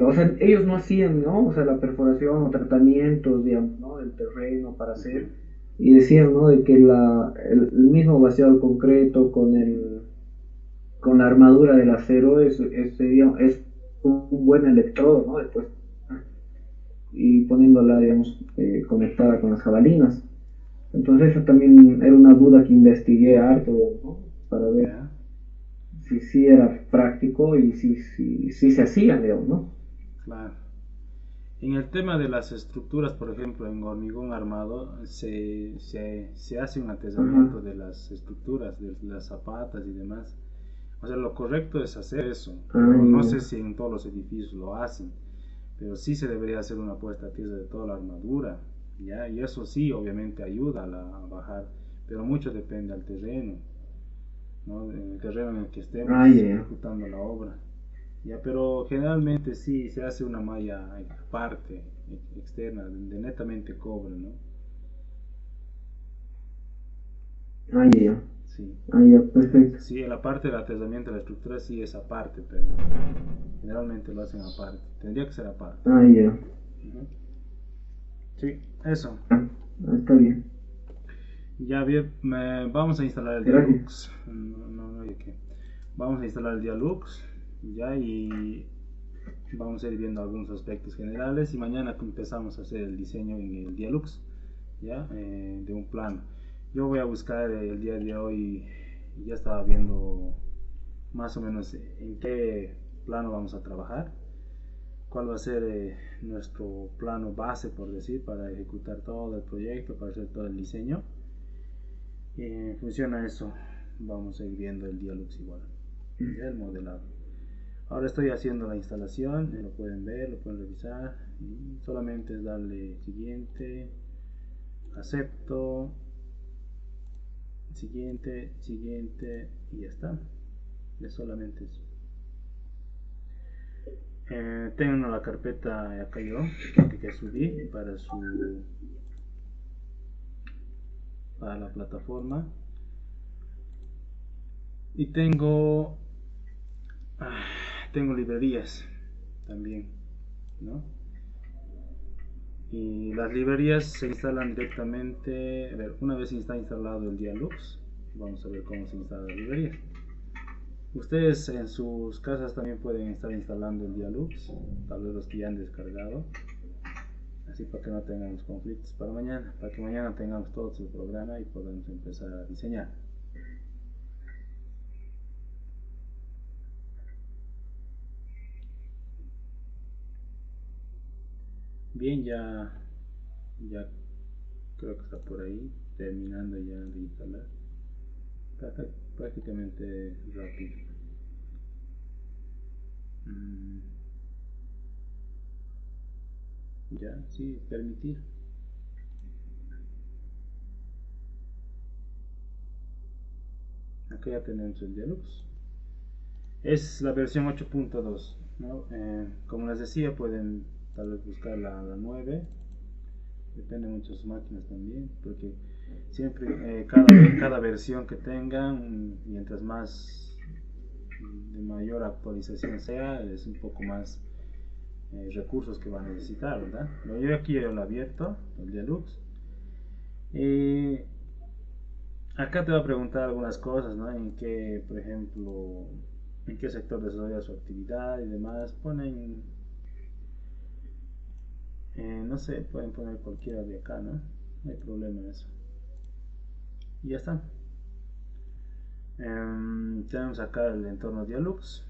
o sea, ellos no hacían, ¿no? O sea, la perforación o tratamientos, digamos, ¿no? Del terreno para hacer, Ujú. y decían, ¿no? De que el mismo vaciado al concreto con la armadura del acero es un buen electrodo, ¿no? Después, y poniéndola, digamos, conectada con las jabalinas. Entonces eso también era una duda que investigué harto, ¿no? Para ver Ya, si sí era práctico y si se hacían, digamos, ¿no? claro. En el tema de las estructuras, por ejemplo, en hormigón armado, se hace un Ajá. atezamiento de las estructuras, de las zapatas y demás. O sea, lo correcto es hacer eso, Ah, pero no sé ya. si en todos los edificios lo hacen. Pero sí se debería hacer una puesta a tierra de toda la armadura, ¿ya? Y eso sí, obviamente ayuda a bajar, pero mucho depende del terreno, ¿no? En el terreno en el que Ah, estemos ya, ya. ejecutando la obra. Ya, pero generalmente sí se hace una malla aparte, externa, de netamente cobre, ¿no? Ah, ya, ya. Sí. Ah, ya, perfecto. Sí, la parte del atezamiento de la estructura sí es aparte, pero generalmente lo hacen aparte. Tendría que ser aparte. Ah, ya. Ujú. Sí, eso. Ah, está bien. Ya bien, vamos a instalar el Gracias. Dialux. No hay que. Vamos a instalar el Dialux ya y vamos a ir viendo algunos aspectos generales y mañana empezamos a hacer el diseño en el Dialux ya de un plano. Yo voy a buscar el día de hoy, ya estaba viendo más o menos en qué plano vamos a trabajar, cuál va a ser nuestro plano base, por decir, para ejecutar todo el proyecto, para hacer todo el diseño. Y en función a eso vamos a ir viendo el Dialux igual, ya el modelado. Ahora estoy haciendo la instalación, lo pueden ver, lo pueden revisar. Y solamente es darle siguiente, acepto, siguiente, siguiente y ya está. Es solamente eso. Tengo la carpeta acá yo que subí para la plataforma y ah, tengo librerías también, ¿no? Y las librerías se instalan directamente, a ver, una vez está instalado el Dialux, vamos a ver cómo se instala la librería. Ustedes en sus casas también pueden estar instalando el Dialux, tal vez los que ya han descargado, así para que no tengamos conflictos para mañana, para que mañana tengamos todo su programa y podamos empezar a diseñar. Bien, ya creo que está por ahí, terminando ya de instalar. Está prácticamente rápido. Mm, ya, sí, permitir. Acá ya tenemos el Deluxe. Es la versión 8.2, ¿no? Como les decía, pueden tal vez buscar la 9. Depende mucho de sus máquinas también, porque siempre cada versión que tengan, mientras más de mayor actualización sea, es un poco más recursos que va a necesitar, ¿verdad? Bueno, yo aquí lo he abierto, el Dialux. Acá te va a preguntar algunas cosas, ¿no? En qué, por ejemplo, en qué sector desarrolla su actividad y demás. Ponen, no sé, pueden poner cualquiera de acá, ¿no? No hay problema en eso. Y ya está. Tenemos acá el entorno Dialux.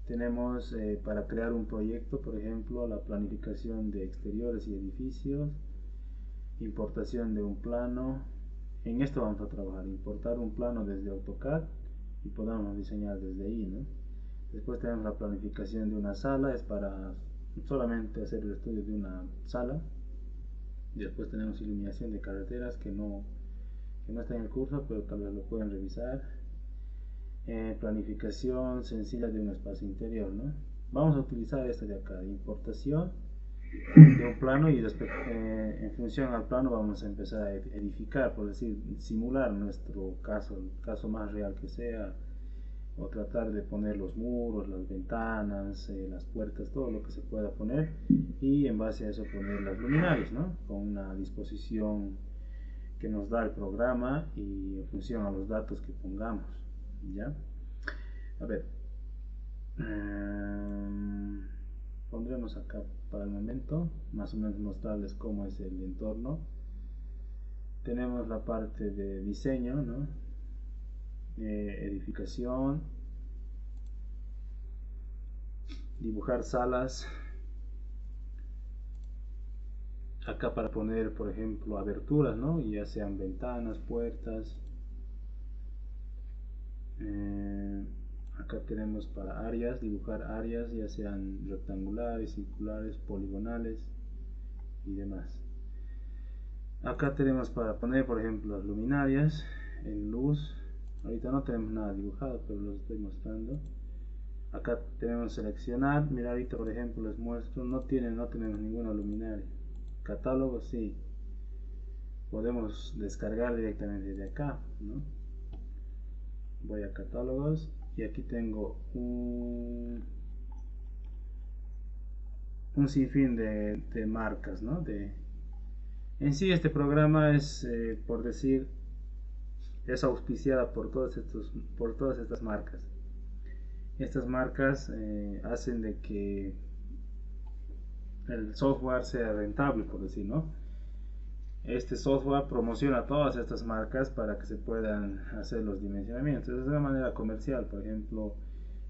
Tenemos para crear un proyecto, por ejemplo, la planificación de exteriores y edificios, importación de un plano. En esto vamos a trabajar, importar un plano desde AutoCAD y podamos diseñar desde ahí, ¿no? Después tenemos la planificación de una sala, es para solamente hacer el estudio de una sala. Y después tenemos iluminación de carreteras que no está en el curso, pero tal vez lo pueden revisar. Planificación sencilla de un espacio interior, ¿no? Vamos a utilizar esta de acá, importación de un plano, y después, en función al plano vamos a empezar a edificar, por decir, simular nuestro caso, el caso más real que sea, o tratar de poner los muros, las ventanas, las puertas, todo lo que se pueda poner, y en base a eso poner las luminarias, ¿no? Con una disposición que nos da el programa y en función a los datos que pongamos, ¿ya? A ver, pondremos acá para el momento, más o menos mostrarles cómo es el entorno. Tenemos la parte de diseño, ¿no? Edificación, dibujar salas. Acá para poner, por ejemplo, aberturas, ¿no? Ya sean ventanas, puertas. Acá tenemos para áreas, dibujar áreas, ya sean rectangulares, circulares, poligonales y demás. Acá tenemos para poner, por ejemplo, las luminarias en luz. Ahorita no tenemos nada dibujado, pero lo estoy mostrando. Acá tenemos seleccionar. Mira, ahorita por ejemplo les muestro, no tenemos ninguna luminaria. Catálogo sí, podemos descargar directamente de acá, ¿no? Voy a catálogos y aquí tengo un sinfín de marcas, ¿no? En sí este programa es, por decir, es auspiciada por todas estas marcas. Estas marcas hacen de que el software sea rentable, por decir, ¿no? Este software promociona todas estas marcas para que se puedan hacer los dimensionamientos. Es de una manera comercial. Por ejemplo,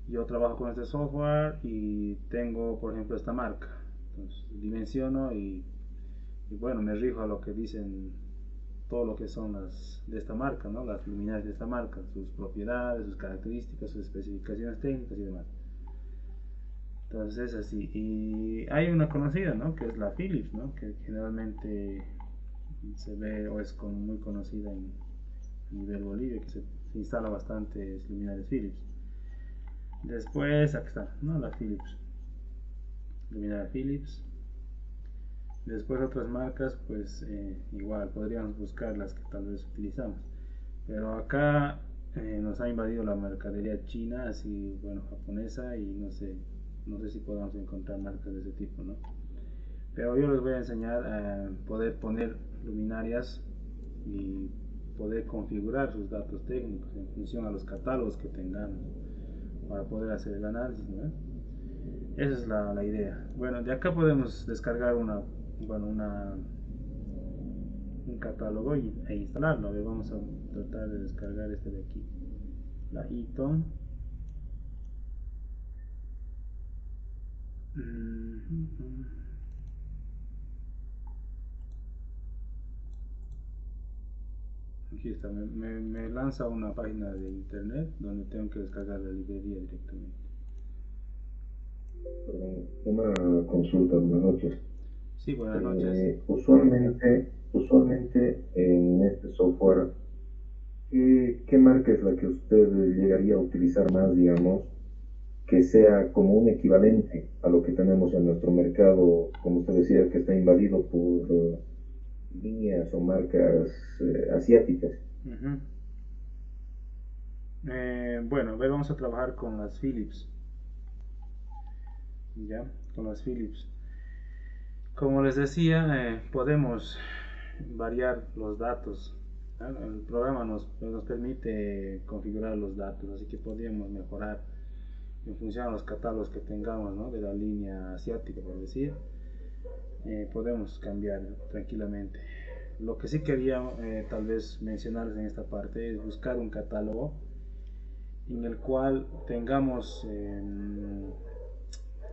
yo trabajo con este software y tengo, por ejemplo, esta marca. Entonces, dimensiono y bueno, me rijo a lo que dicen todo lo que son las de esta marca, ¿no? Las luminarias de esta marca, sus propiedades, sus características, sus especificaciones técnicas y demás. Entonces es así. Y hay una conocida, ¿no? Que es la Philips, ¿no? Que generalmente se ve o es muy conocida a nivel Bolivia, que se instala bastantes luminarias Philips. Después, aquí está, ¿no? La Philips, luminaria Philips. Después otras marcas, pues igual podríamos buscar las que tal vez utilizamos, pero acá nos ha invadido la mercadería china, así, bueno, japonesa, y no sé si podemos encontrar marcas de ese tipo, ¿no? Pero yo les voy a enseñar a poder poner luminarias y poder configurar sus datos técnicos en función a los catálogos que tengamos para poder hacer el análisis, ¿no? Esa es la idea. Bueno, de acá podemos descargar un catálogo e instalarlo. A ver, vamos a tratar de descargar este de aquí, la Eaton. Aquí está, me lanza una página de internet donde tengo que descargar la librería directamente. Una consulta, buenas noches. Sí, buenas noches. Usualmente en este software, ¿qué marca es la que usted llegaría a utilizar más, digamos, que sea como un equivalente a lo que tenemos en nuestro mercado, como usted decía, que está invadido por líneas o marcas asiáticas? Bueno, hoy vamos a trabajar con las Philips, ya, con las Philips. Como les decía, podemos variar los datos. ¿No? El programa nos permite configurar los datos, así que podríamos mejorar en función a los catálogos que tengamos, ¿no? De la línea asiática, por decir. Podemos cambiar tranquilamente. Lo que sí quería tal vez mencionarles en esta parte es buscar un catálogo en el cual tengamos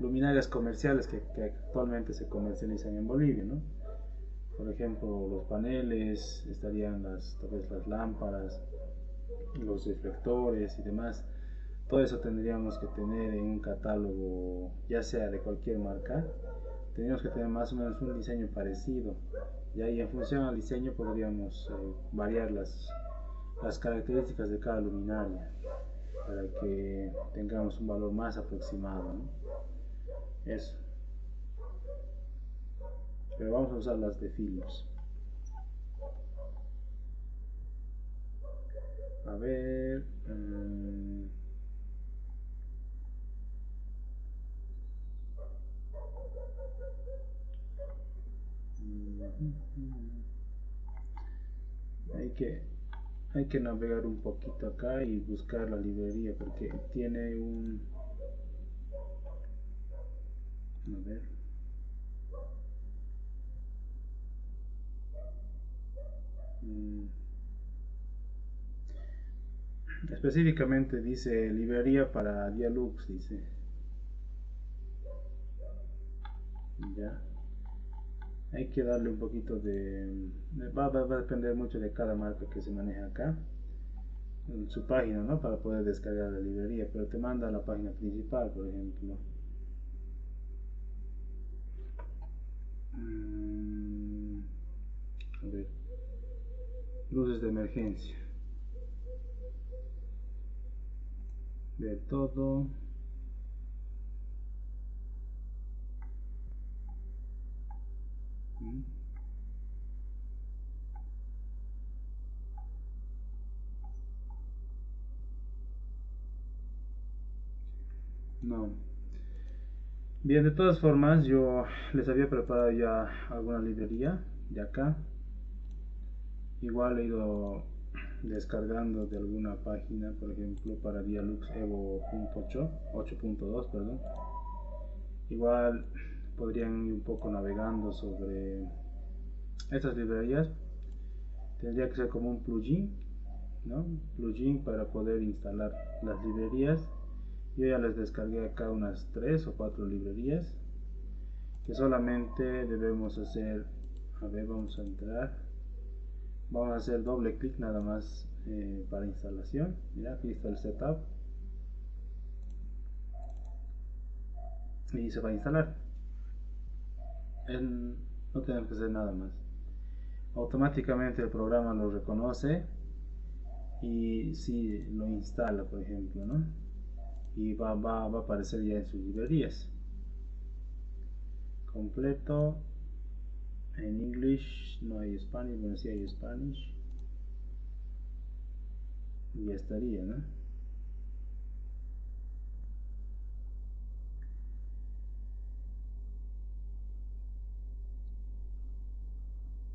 luminarias comerciales que actualmente se comercializan en Bolivia, ¿no? Por ejemplo, los paneles, estarían tal vez las lámparas, los reflectores y demás. Todo eso tendríamos que tener en un catálogo, ya sea de cualquier marca. Tendríamos que tener más o menos un diseño parecido. Y ahí en función al diseño podríamos variar las características de cada luminaria para que tengamos un valor más aproximado, ¿no? Eso. Pero vamos a usar las de Philips. A ver. Hay que, hay que navegar un poquito acá y buscar la librería porque tiene un. A ver. Específicamente dice librería para Dialux, dice. Ya. Hay que darle un poquito de. Va a depender mucho de cada marca que se maneja acá. En su página, ¿no? Para poder descargar la librería, pero te manda a la página principal, por ejemplo. A ver. Luces de emergencia. Ver todo. No. Bien, de todas formas, yo les había preparado ya alguna librería de acá. Igual he ido descargando de alguna página, por ejemplo, para Dialux Evo 8.2, perdón. Igual podrían ir un poco navegando sobre estas librerías. Tendría que ser como un plugin, ¿no? Plugin para poder instalar las librerías. Yo ya les descargué acá unas 3 o 4 librerías que solamente debemos hacer. A ver, vamos a entrar. Vamos a hacer doble clic nada más para instalación. Mira, aquí está el setup y se va a instalar. No tenemos que hacer nada más. Automáticamente el programa lo reconoce y si lo instala, por ejemplo, ¿no? Y va a aparecer ya en sus librerías. Completo. En English no hay Spanish, bueno, sí hay Spanish. Y ya estaría, ¿no?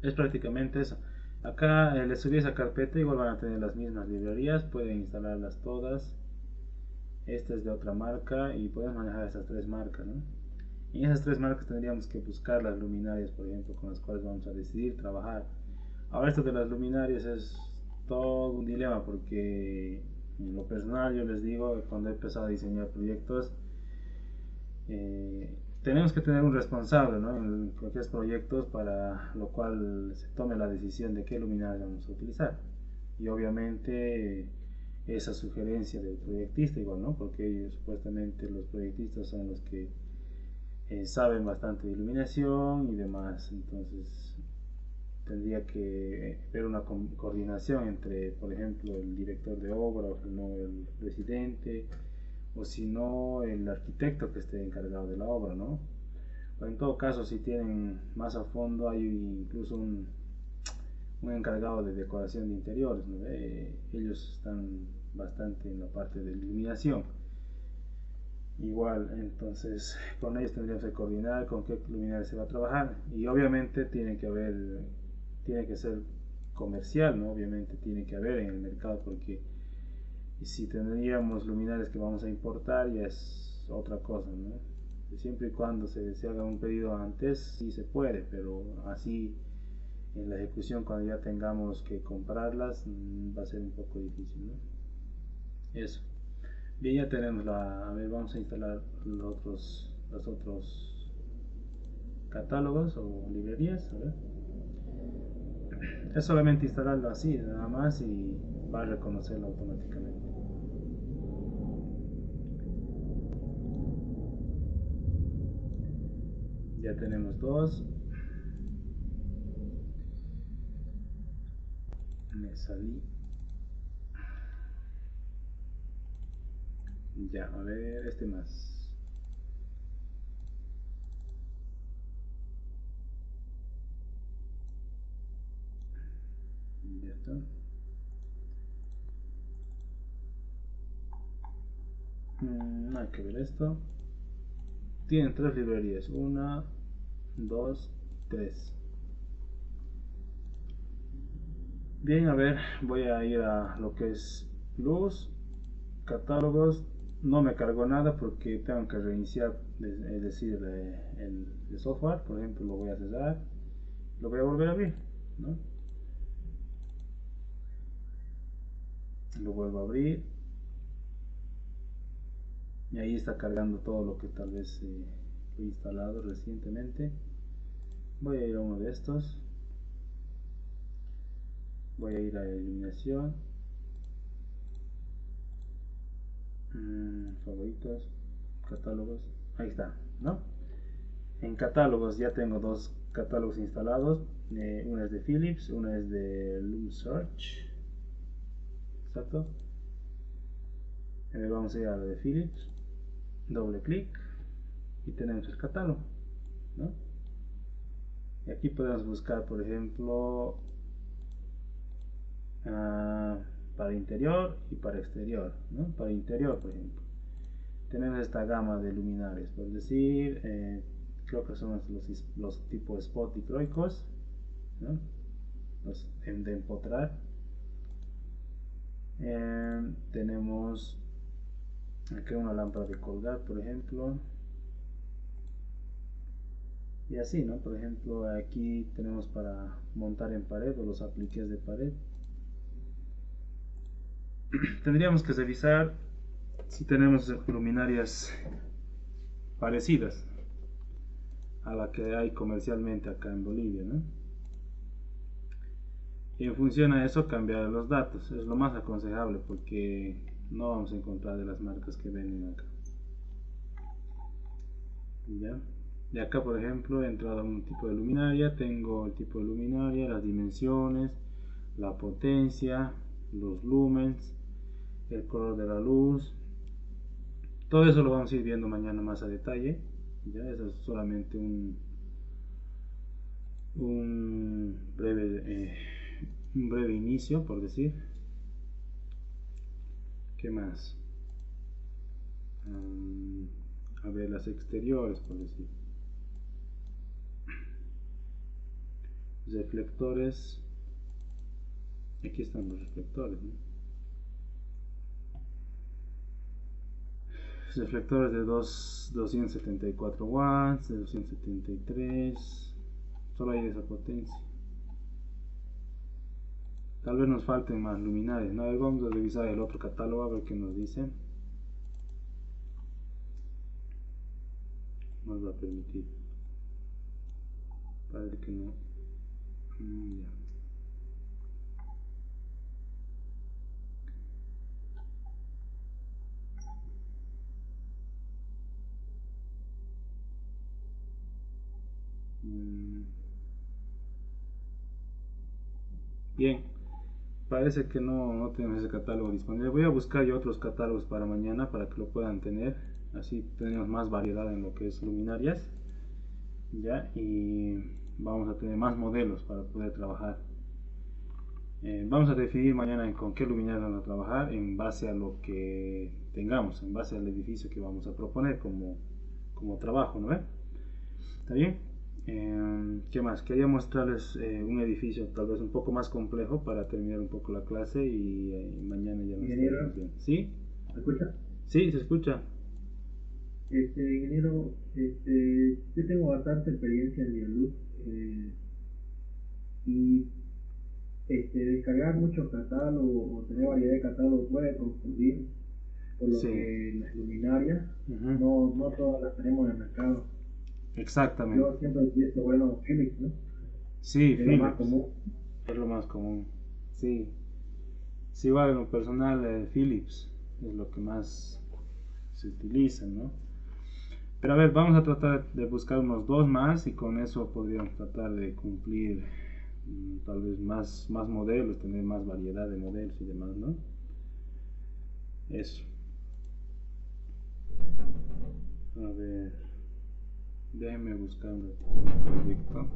Es prácticamente eso. Acá les subí esa carpeta, igual van a tener las mismas librerías, pueden instalarlas todas. Esta es de otra marca y podemos manejar esas 3 marcas, ¿no? En esas 3 marcas tendríamos que buscar las luminarias, por ejemplo, con las cuales vamos a decidir trabajar. Ahora esto de las luminarias es todo un dilema porque en lo personal yo les digo, cuando he empezado a diseñar proyectos, tenemos que tener un responsable, ¿no? En cualquier proyectos para lo cual se tome la decisión de qué luminarias vamos a utilizar. Y obviamente esa sugerencia del proyectista igual, ¿no? Porque ellos, supuestamente los proyectistas son los que saben bastante de iluminación y demás, entonces tendría que haber una coordinación entre, por ejemplo, el director de obra o no el residente, o si no el arquitecto que esté encargado de la obra, ¿no? O en todo caso, si tienen más a fondo, hay incluso un encargado de decoración de interiores, ¿no? Ellos están bastante en la parte de iluminación. Igual, entonces con ellos tendríamos que coordinar con qué luminaria se va a trabajar, y obviamente tiene que ser comercial, ¿no? Obviamente tiene que haber en el mercado, porque si tendríamos luminarias que vamos a importar ya es otra cosa, ¿no? Siempre y cuando se haga un pedido antes, sí se puede, pero así en la ejecución, cuando ya tengamos que comprarlas, va a ser un poco difícil, ¿no? Eso. Bien, ya tenemos a ver, vamos a instalar los otros catálogos o librerías. A ver. Es solamente instalarlo así, nada más, y va a reconocerlo automáticamente. Ya tenemos dos. Me salí. Ya, a ver, este más. Ya está. No hay que ver esto. Tienen tres librerías. 1, 2, 3. Bien, a ver, voy a ir a lo que es luz, catálogos. No me cargó nada porque tengo que reiniciar, es decir, el software. Por ejemplo, lo voy a cerrar, lo voy a volver a abrir, ¿no? Lo vuelvo a abrir y ahí está cargando todo lo que tal vez he instalado recientemente. Voy a ir a uno de estos, voy a ir a iluminación, favoritos, catálogos. Ahí está, ¿no? En catálogos ya tengo dos catálogos instalados. Una es de Philips, una es de LumSearch. Exacto. Vamos a ir a la de Philips, doble clic y tenemos el catálogo, ¿no? Y aquí podemos buscar, por ejemplo, para interior y para exterior, ¿no? Para interior, por ejemplo, tenemos esta gama de luminarias, por decir, creo que son los tipos spot dicroicos, ¿no? Los de empotrar. Tenemos aquí una lámpara de colgar, por ejemplo, y así, ¿no? Por ejemplo, aquí tenemos para montar en pared o los apliques de pared. Tendríamos que revisar si tenemos luminarias parecidas a la que hay comercialmente acá en Bolivia, ¿no? Y en función a eso cambiar los datos es lo más aconsejable, porque no vamos a encontrar de las marcas que venden acá. ¿Ya? Y acá, por ejemplo, he entrado a un tipo de luminaria, tengo el tipo de luminaria, las dimensiones, la potencia, los lumens, el color de la luz. Todo eso lo vamos a ir viendo mañana más a detalle. Ya, eso es solamente un breve inicio, por decir. ¿Qué más? A ver, las exteriores, por decir. Reflectores. Aquí están los reflectores, ¿no? Reflectores de 274 watts, de 273. Solo hay esa potencia. Tal vez nos falten más luminarias, ¿no? A ver, vamos a revisar el otro catálogo a ver qué nos dice. Nos va a permitir. Parece que no. Ya. Bien, parece que no tenemos ese catálogo disponible. Voy a buscar yo otros catálogos para mañana para que lo puedan tener. Así tenemos más variedad en lo que es luminarias. Ya, y vamos a tener más modelos para poder trabajar. Vamos a definir mañana con qué luminaria vamos a trabajar en base a lo que tengamos, en base al edificio que vamos a proponer como trabajo, ¿no ve? ¿Está bien? ¿Qué más? Quería mostrarles un edificio tal vez un poco más complejo para terminar un poco la clase y mañana ya nos Ingeniero, estaremos bien. ¿Sí? ¿me escucha? Sí, se escucha. Ingeniero, yo tengo bastante experiencia en Neoluz y descargar muchos catálogos o tener variedad de catálogos puede confundir, por lo Sí. que las luminarias no todas las tenemos en el mercado. Exactamente. Yo siempre utilizo, bueno, Philips, ¿no? Sí, Es lo Philips. más común. Es lo más común. Sí. Sí, igual en lo personal, Philips es lo que más se utiliza, ¿no? Pero a ver, vamos a tratar de buscar unos dos más y con eso podríamos tratar de cumplir tal vez más modelos, tener más variedad de modelos y demás, ¿no? Eso. A ver, déjenme buscar un proyecto.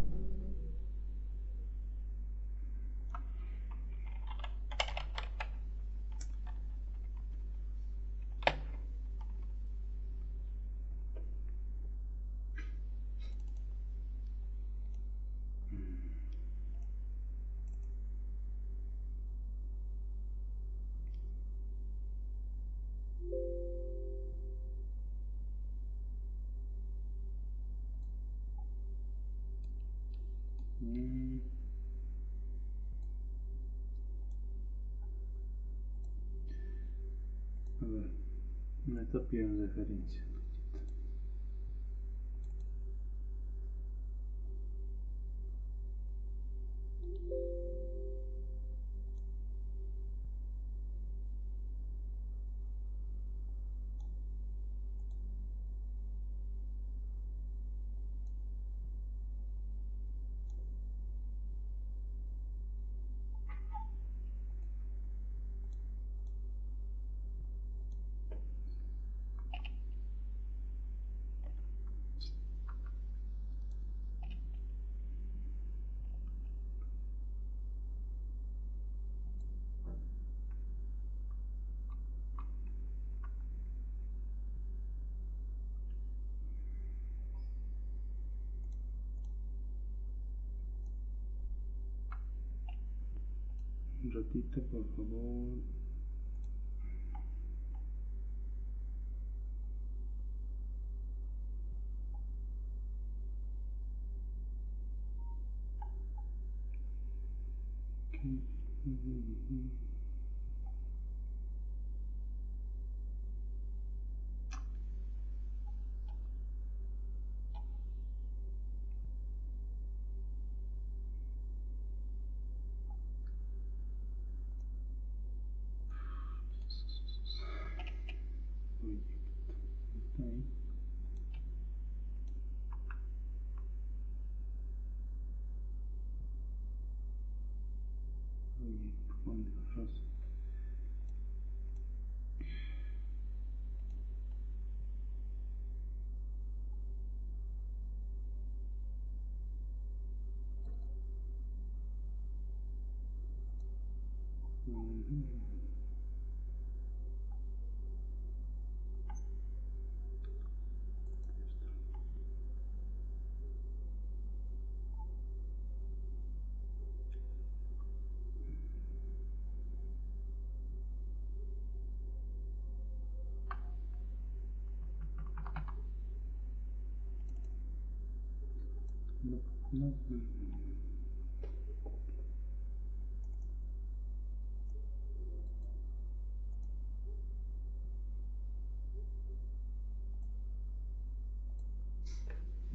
Mm, A ver, me está pidiendo referencia. Un ratito, por favor.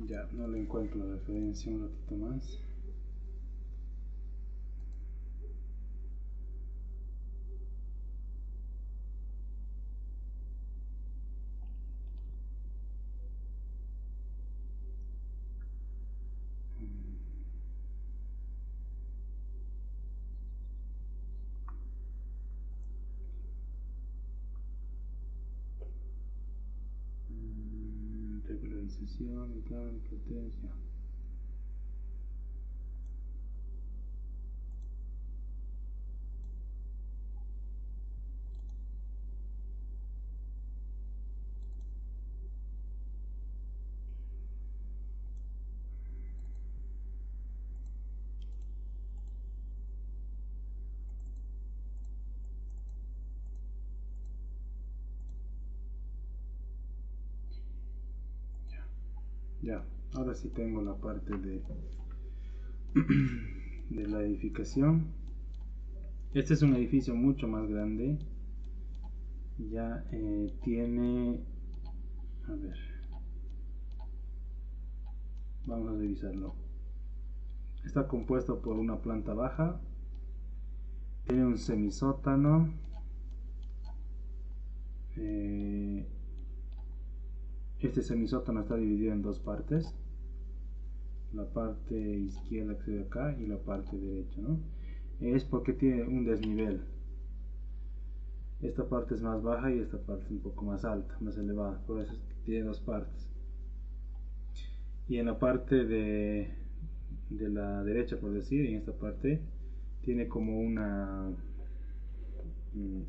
Ya, no le encuentro la referencia, un ratito más. Regularización, entrada, potencia. Ya, ahora sí tengo la parte de, de la edificación. Este es un edificio mucho más grande. Ya tiene, a ver, vamos a revisarlo. Está compuesto por una planta baja, tiene un semisótano, este semisótano está dividido en dos partes, la parte izquierda que se ve acá y la parte derecha, ¿no? Es porque tiene un desnivel. Esta parte es más baja y esta parte es un poco más alta, más elevada, por eso tiene dos partes. Y en la parte de la derecha, por decir, en esta parte tiene como una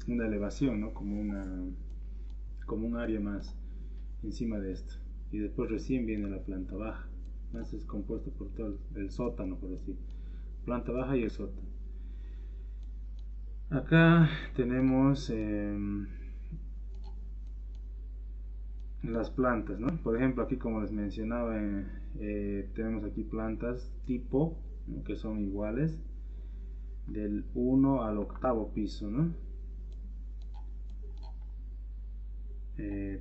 elevación, ¿no? Como un área más encima de esto. Y después recién viene la planta baja. Más es compuesto por todo el sótano, por decir. Planta baja y el sótano. Acá tenemos las plantas, ¿no? Por ejemplo, aquí como les mencionaba, tenemos aquí plantas tipo, ¿no? Que son iguales del 1 al 8º piso, ¿no?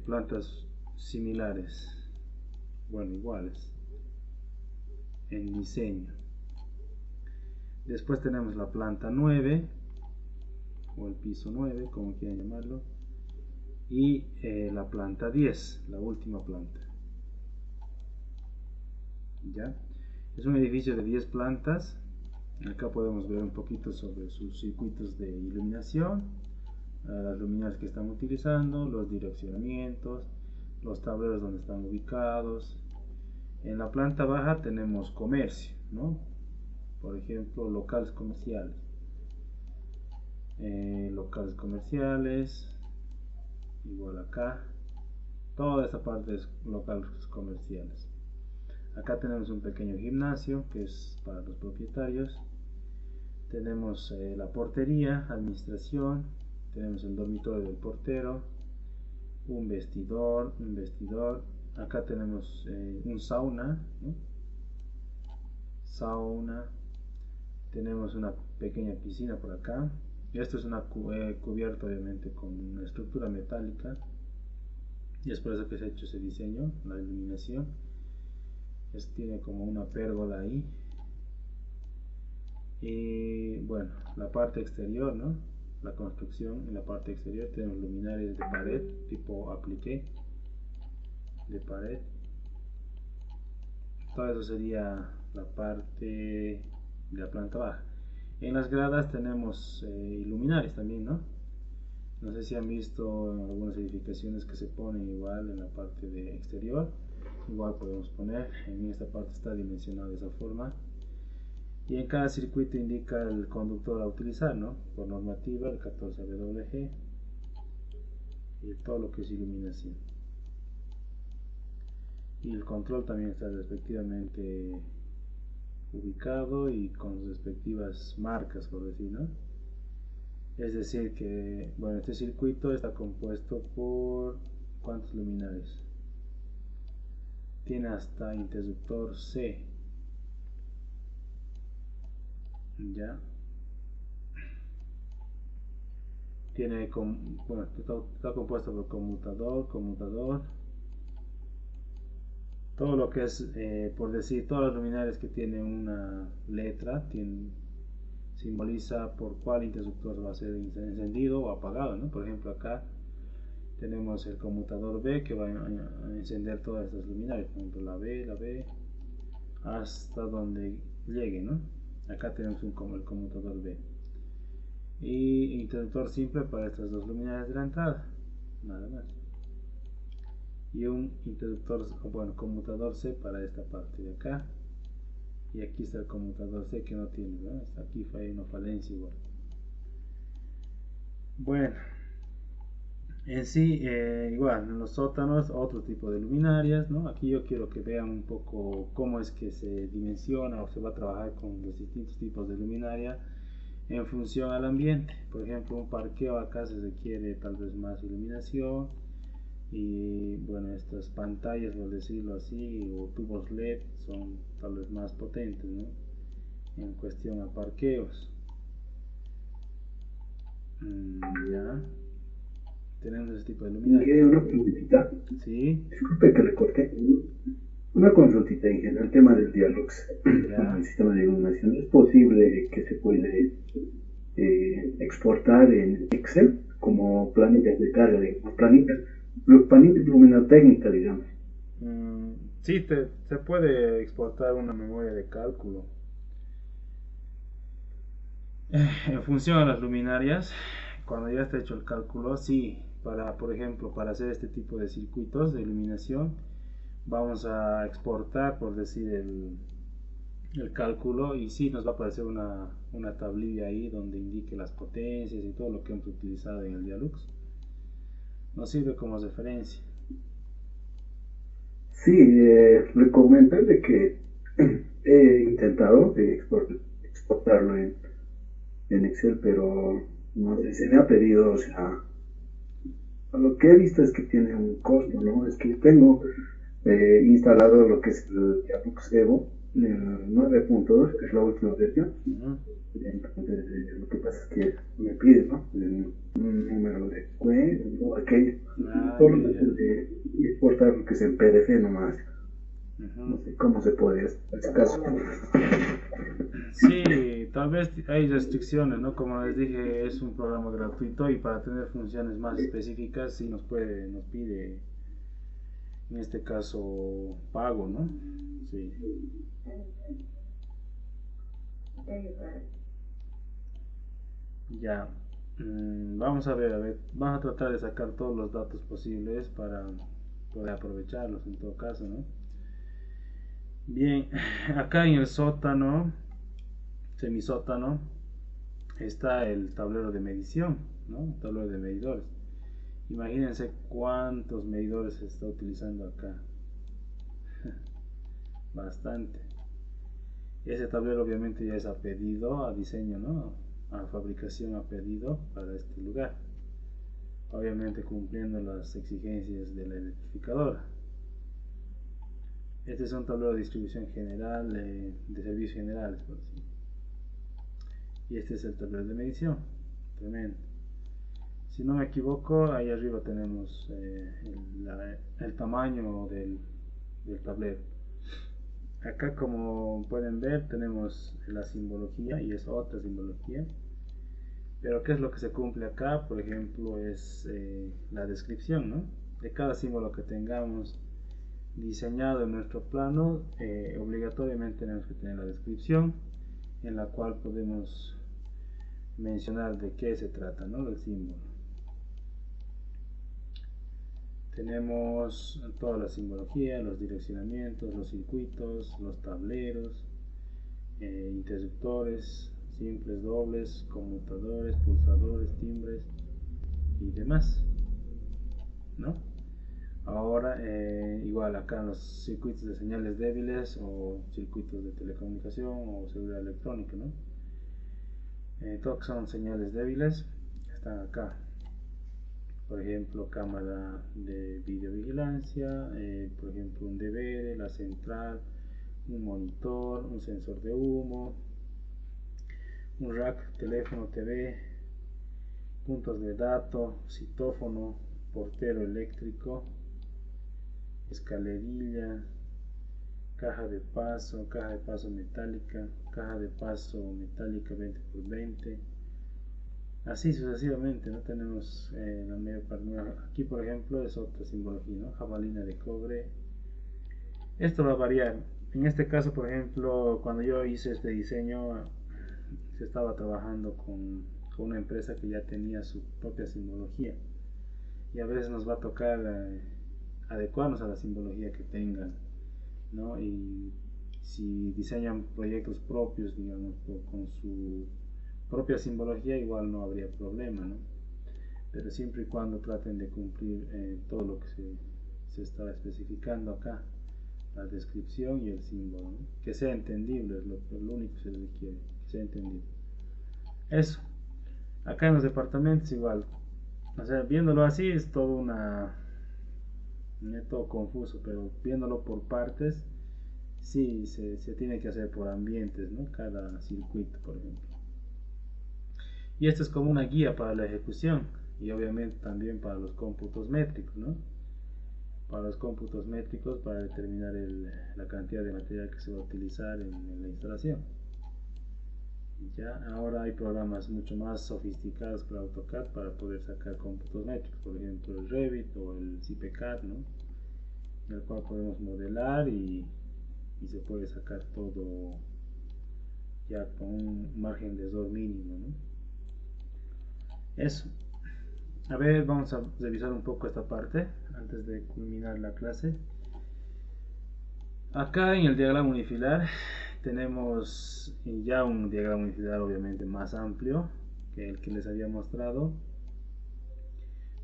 Plantas similares, bueno, iguales en diseño. Después tenemos la planta 9 o el piso 9, como quieran llamarlo, y la planta 10, la última planta. ¿Ya? Es un edificio de 10 plantas. Acá podemos ver un poquito sobre sus circuitos de iluminación, las luminarias que están utilizando, los direccionamientos, los tableros donde están ubicados. En la planta baja tenemos comercio, ¿no? Por ejemplo, locales comerciales. Locales comerciales, igual acá. Toda esta parte es locales comerciales. Acá tenemos un pequeño gimnasio que es para los propietarios. Tenemos la portería, administración. Tenemos el dormitorio del portero, un vestidor. Acá tenemos un sauna, ¿no? Sauna. Tenemos una pequeña piscina por acá. Esto es una cubierta obviamente con una estructura metálica. Y es por eso que se ha hecho ese diseño, la iluminación. Tiene como una pérgola ahí. Y bueno, la parte exterior, ¿no? La construcción en la parte exterior tenemos luminarias de pared tipo apliqué de pared. Todo eso sería la parte de la planta baja. En las gradas tenemos luminarias también, ¿no? No sé si han visto en algunas edificaciones que se ponen igual en la parte de exterior. Igual podemos poner, en esta parte está dimensionado de esa forma. Y en cada circuito indica el conductor a utilizar, ¿no? Por normativa, el 14WG y todo lo que es iluminación. Y el control también está respectivamente ubicado y con sus respectivas marcas, por decir, ¿no? Es decir que, bueno, este circuito está compuesto por ¿cuántos luminarias? Tiene hasta interruptor C. Ya. Tiene, bueno, está compuesto por conmutador. Todo lo que es, por decir, todas las luminarias que tienen una letra, simboliza por cuál interruptor va a ser encendido o apagado, ¿no? Por ejemplo, acá tenemos el conmutador B que va a encender todas estas luminarias, por ejemplo la B, hasta donde llegue, ¿no? Acá tenemos el conmutador B. Y interruptor simple para estas dos luminarias de la entrada, nada más. Y un interruptor, bueno, conmutador C para esta parte de acá. Y aquí está el conmutador C que no tiene, ¿no? Aquí hay una falencia igual. Bueno, en sí, igual, en los sótanos, otro tipo de luminarias, ¿no? Aquí yo quiero que vean un poco cómo es que se dimensiona o se va a trabajar con los distintos tipos de luminaria en función al ambiente. Por ejemplo, un parqueo acá se requiere tal vez más iluminación. Y bueno, estas pantallas, por decirlo así, o tubos LED son tal vez más potentes, ¿no? En cuestión a parqueos. Ya tenemos ese tipo de luminarias. Miguel, una preguntita. Sí, Disculpe que le corté. Una consultita en el tema del Dialux, ya. el sistema de iluminación. ¿Es posible que se puede exportar en Excel como planillas de carga, planillas luminotécnica, digamos? Sí, se puede exportar una memoria de cálculo. En función a las luminarias, cuando ya está hecho el cálculo, sí, por ejemplo, para hacer este tipo de circuitos de iluminación, vamos a exportar, por decir, el cálculo, y sí nos va a aparecer una tablilla ahí donde indique las potencias y todo lo que hemos utilizado en el Dialux. Nos sirve como referencia. Sí, le comenté de que he intentado exportarlo en Excel, pero no sé, se me ha pedido, o sea, lo que he visto es que tiene un costo, ¿no? Es que tengo instalado lo que es el Dialux Evo 9.2, que es la última versión. Entonces, lo que pasa es que me pide, ¿no? Un número de cuenta o aquello. Solo de exportar lo que es en PDF nomás. No sé cómo se puede hacer en este caso. Sí, tal vez hay restricciones, ¿no? Como les dije, es un programa gratuito y para tener funciones más específicas sí nos pide, en este caso, pago, ¿no? Sí. Ya. Vamos a ver, vamos a tratar de sacar todos los datos posibles para poder aprovecharlos en todo caso, ¿no? Bien, acá en el sótano, semisótano, está el tablero de medición, ¿no? El tablero de medidores. Imagínense cuántos medidores se está utilizando acá. Bastante. Ese tablero obviamente ya es a pedido, a diseño, ¿no? A fabricación a pedido para este lugar. Obviamente cumpliendo las exigencias de la identificadora. Este es un tablero de distribución general, de servicios generales, por decirlo. Y este es el tablero de medición. Tremendo. Si no me equivoco, ahí arriba tenemos el tamaño del tablero. Acá, como pueden ver, tenemos la simbología y es otra simbología. Pero ¿qué es lo que se cumple acá? Por ejemplo, es la descripción, ¿no? De cada símbolo que tengamos diseñado en nuestro plano, obligatoriamente tenemos que tener la descripción en la cual podemos mencionar de qué se trata, ¿no? Del símbolo. Tenemos toda la simbología, los direccionamientos, los circuitos, los tableros, interruptores, simples, dobles, conmutadores, pulsadores, timbres y demás, ¿no? Ahora, igual acá en los circuitos de señales débiles o circuitos de telecomunicación o seguridad electrónica, ¿no? Todo que son señales débiles están acá. Por ejemplo, cámara de videovigilancia, por ejemplo un DVR, la central, un monitor, un sensor de humo, un rack, teléfono, TV, puntos de datos, citófono, portero eléctrico, escalerilla, caja de paso metálica, caja de paso metálica 20x20, así sucesivamente, ¿no? Tenemos la mayor parte. Aquí por ejemplo es otra simbología, ¿no? Jabalina de cobre. Esto va a variar. En este caso, por ejemplo, cuando yo hice este diseño, se estaba trabajando con una empresa que ya tenía su propia simbología. Y a veces nos va a tocar adecuarnos a la simbología que tengan, ¿no? Y si diseñan proyectos propios, digamos, con su propia simbología, igual no habría problema, ¿no? Pero siempre y cuando traten de cumplir todo lo que se está especificando acá, la descripción y el símbolo, ¿no? Que sea entendible, es lo único que se requiere, que sea entendible. Eso. Acá en los departamentos igual, o sea, viéndolo así es todo Es todo confuso, pero viéndolo por partes, sí, se tiene que hacer por ambientes, ¿no? Cada circuito, por ejemplo. Y esto es como una guía para la ejecución y obviamente también para los cómputos métricos, ¿no? Para los cómputos métricos para determinar la cantidad de material que se va a utilizar en la instalación. Ya ahora hay programas mucho más sofisticados para AutoCAD para poder sacar cómputos métricos, por ejemplo el Revit o el CPCAD, ¿no? En el cual podemos modelar y se puede sacar todo ya con un margen de error mínimo, ¿no? Eso. A ver, vamos a revisar un poco esta parte antes de culminar la clase. Acá en el diagrama unifilar tenemos ya un diagrama unifilar obviamente más amplio que el que les había mostrado.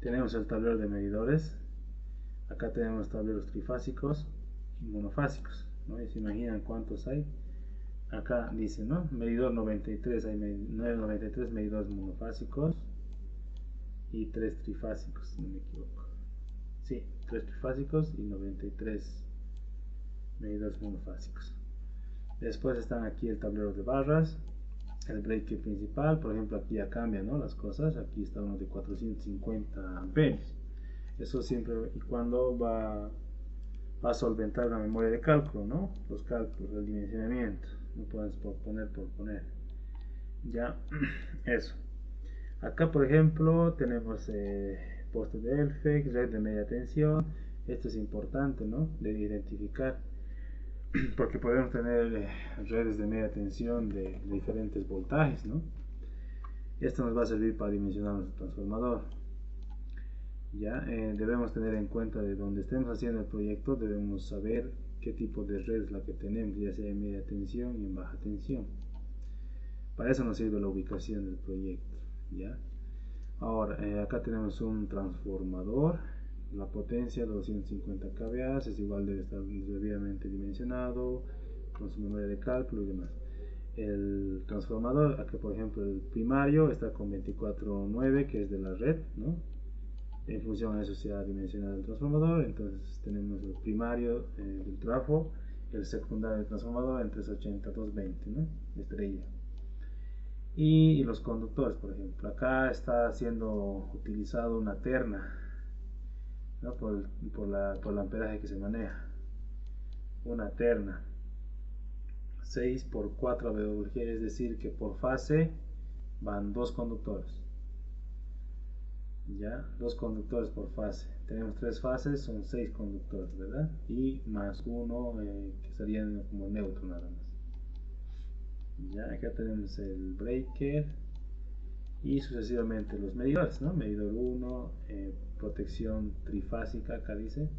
Tenemos el tablero de medidores. Acá tenemos tableros trifásicos y monofásicos, ¿no? Y se imaginan cuántos hay. Acá dice, ¿no? Medidor 93, hay 93 medidores monofásicos y 3 trifásicos, si no me equivoco. Sí, 3 trifásicos y 93 medidores monofásicos. Después están aquí el tablero de barras, el breaker principal, por ejemplo aquí ya cambian, ¿no? Las cosas, aquí está uno de 450 amperios. Eso siempre y cuando va a solventar la memoria de cálculo, ¿no? Los cálculos, el dimensionamiento, no puedes poner por poner. Ya, eso. Acá por ejemplo tenemos poste de ELFEX, red de media tensión. Esto es importante, ¿no? De identificar, porque podemos tener redes de media tensión de diferentes voltajes, ¿no? Esto nos va a servir para dimensionar nuestro transformador. Ya debemos tener en cuenta de donde estemos haciendo el proyecto, debemos saber qué tipo de red es la que tenemos, ya sea en media tensión y en baja tensión. Para eso nos sirve la ubicación del proyecto. ¿Ya? Ahora, acá tenemos un transformador. La potencia de 250 kVA es igual, debe estar debidamente dimensionado con su memoria de cálculo y demás. El transformador, acá por ejemplo el primario está con 24.9, que es de la red, ¿no? En función a eso se ha dimensionado el transformador. Entonces tenemos el primario del trafo, el secundario del transformador en 380-220, ¿no? Estrella. Y los conductores, por ejemplo, acá está siendo utilizado una terna, ¿no? por el amperaje que se maneja, una terna 6 por 4 AWG, es decir que por fase van dos conductores. Ya, dos conductores por fase. Tenemos tres fases, son 6 conductores, ¿verdad? Y más uno que serían como neutro nada más. Ya, acá tenemos el breaker y sucesivamente los medidores, ¿no? Medidor 1, protección trifásica, acá dice.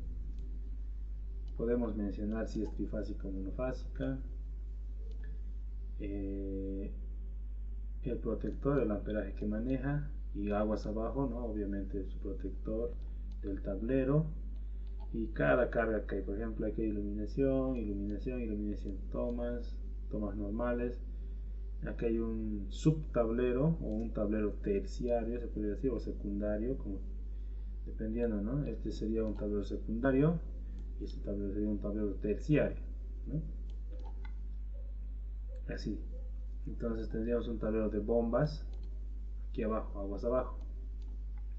Podemos mencionar si es trifásica o monofásica. El protector, el amperaje que maneja, y aguas abajo, ¿no? Obviamente su protector del tablero, y cada carga que hay, por ejemplo aquí hay iluminación, tomas normales. Aquí hay un subtablero o un tablero terciario, se podría decir, o secundario, como dependiendo, ¿no? Este sería un tablero secundario y este tablero sería un tablero terciario, ¿no? Así. Entonces tendríamos un tablero de bombas aquí abajo, aguas abajo,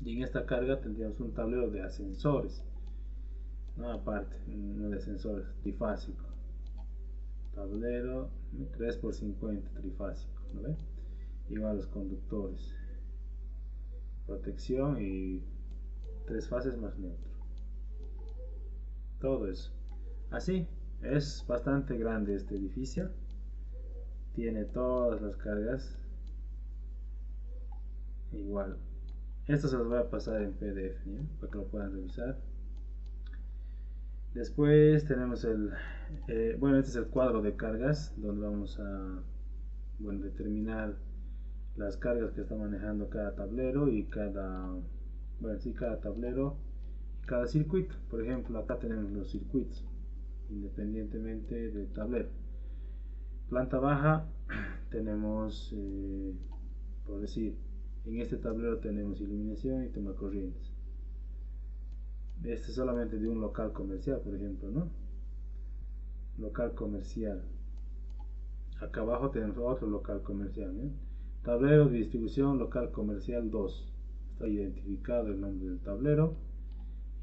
y en esta carga tendríamos un tablero de ascensores, ¿no? Aparte, no de ascensores, trifásico, tablero 3x50 trifásico, ¿no ve? Igual los conductores, protección y 3 fases más neutro, todo eso. Así es bastante grande este edificio, tiene todas las cargas. Igual, esto se los voy a pasar en PDF, ¿ya? Para que lo puedan revisar. Después tenemos bueno, este es el cuadro de cargas, donde vamos a determinar las cargas que está manejando cada tablero y cada tablero y cada circuito. Por ejemplo, acá tenemos los circuitos independientemente del tablero. Planta baja tenemos, por decir, en este tablero tenemos iluminación y toma corrientes. este es solamente de un local comercial, por ejemplo, ¿no? Local comercial. Acá abajo tenemos otro local comercial, ¿eh? Tablero de distribución local comercial 2. Está identificado el nombre del tablero.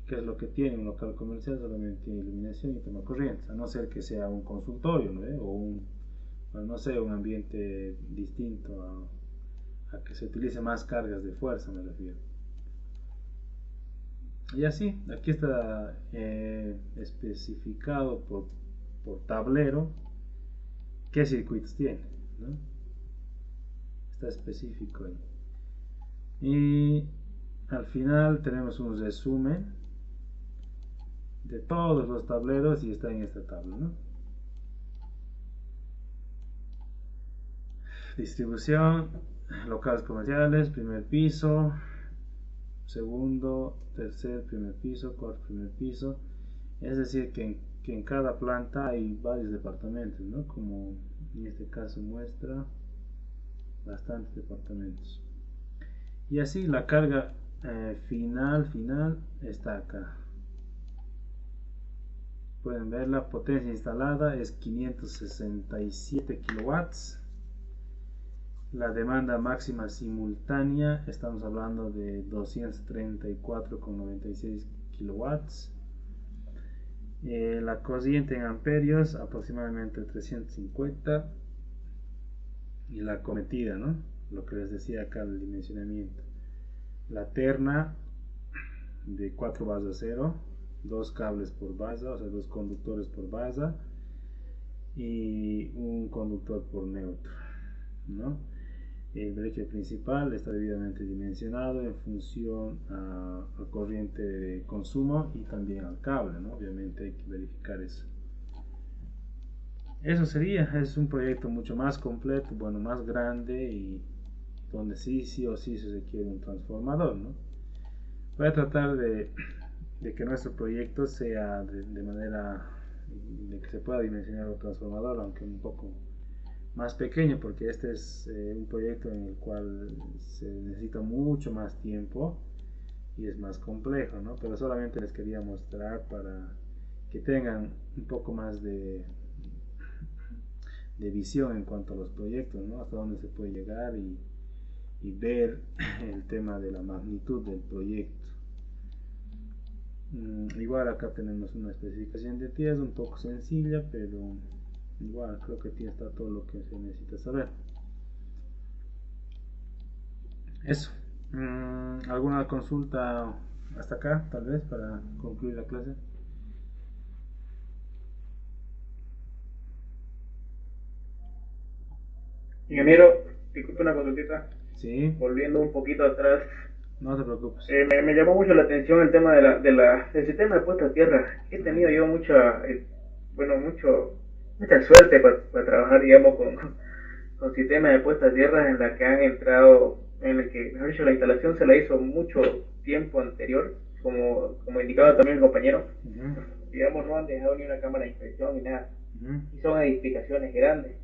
¿Qué es lo que tiene un local comercial? Solamente tiene iluminación y toma corriente, a no ser que sea un consultorio, ¿no? O no sé, un ambiente distinto a que se utilice más cargas de fuerza, me refiero. Y así, aquí está especificado por tablero qué circuitos tiene, ¿no? Está específico ahí. Y al final tenemos un resumen de todos los tableros y está en esta tabla, ¿no? Distribución, locales comerciales, primer piso, segundo, tercer, primer piso, cuarto, primer piso. Es decir, que en cada planta hay varios departamentos, ¿no? Como en este caso muestra bastantes departamentos. Y así la carga final está acá. Pueden ver la potencia instalada es 567 kilowatts. La demanda máxima simultánea estamos hablando de 234,96 kilowatts. La corriente en amperios aproximadamente 350. Y la cometida, ¿no? Lo que les decía acá, el dimensionamiento. La terna de 4 basas 0, 2 cables por basa, o sea, 2 conductores por basa y un conductor por neutro, ¿no? El breaker principal está debidamente dimensionado en función a corriente de consumo y también al cable, ¿no? Obviamente hay que verificar eso. Eso sería, es un proyecto mucho más completo, bueno, más grande y donde sí o sí se requiere un transformador, ¿no? Voy a tratar de que nuestro proyecto sea de manera de que se pueda dimensionar un transformador, aunque un poco más pequeño, porque este es un proyecto en el cual se necesita mucho más tiempo y es más complejo, ¿no? Pero solamente les quería mostrar para que tengan un poco más de visión en cuanto a los proyectos, ¿no? Hasta dónde se puede llegar y ver el tema de la magnitud del proyecto. Igual acá tenemos una especificación de tierra un poco sencilla, pero igual creo que aquí está todo lo que se necesita saber. Eso. ¿Alguna consulta hasta acá, tal vez, para concluir la clase? Ingeniero, disculpe una consultita. Sí. Volviendo un poquito atrás. No te preocupes. Me llamó mucho la atención el tema del sistema de puesta a tierra. He tenido yo mucha suerte para trabajar, digamos, con sistemas de puesta a tierra en la que han entrado, en el que, mejor dicho, la instalación se la hizo mucho tiempo anterior, como indicaba también el compañero. Digamos, no han dejado ni una cámara de inspección ni nada. Y son edificaciones grandes.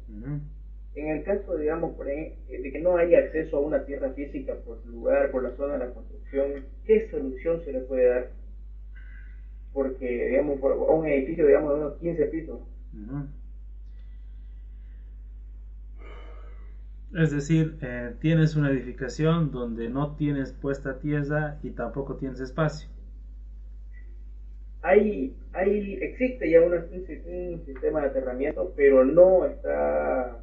En el caso, digamos, de que no haya acceso a una tierra física por lugar, por la zona de la construcción, ¿qué solución se le puede dar? Porque, digamos, por un edificio, digamos, de unos 15 pisos. Es decir, tienes una edificación donde no tienes puesta tierra y tampoco tienes espacio. Existe ya un sistema de aterramiento, pero no está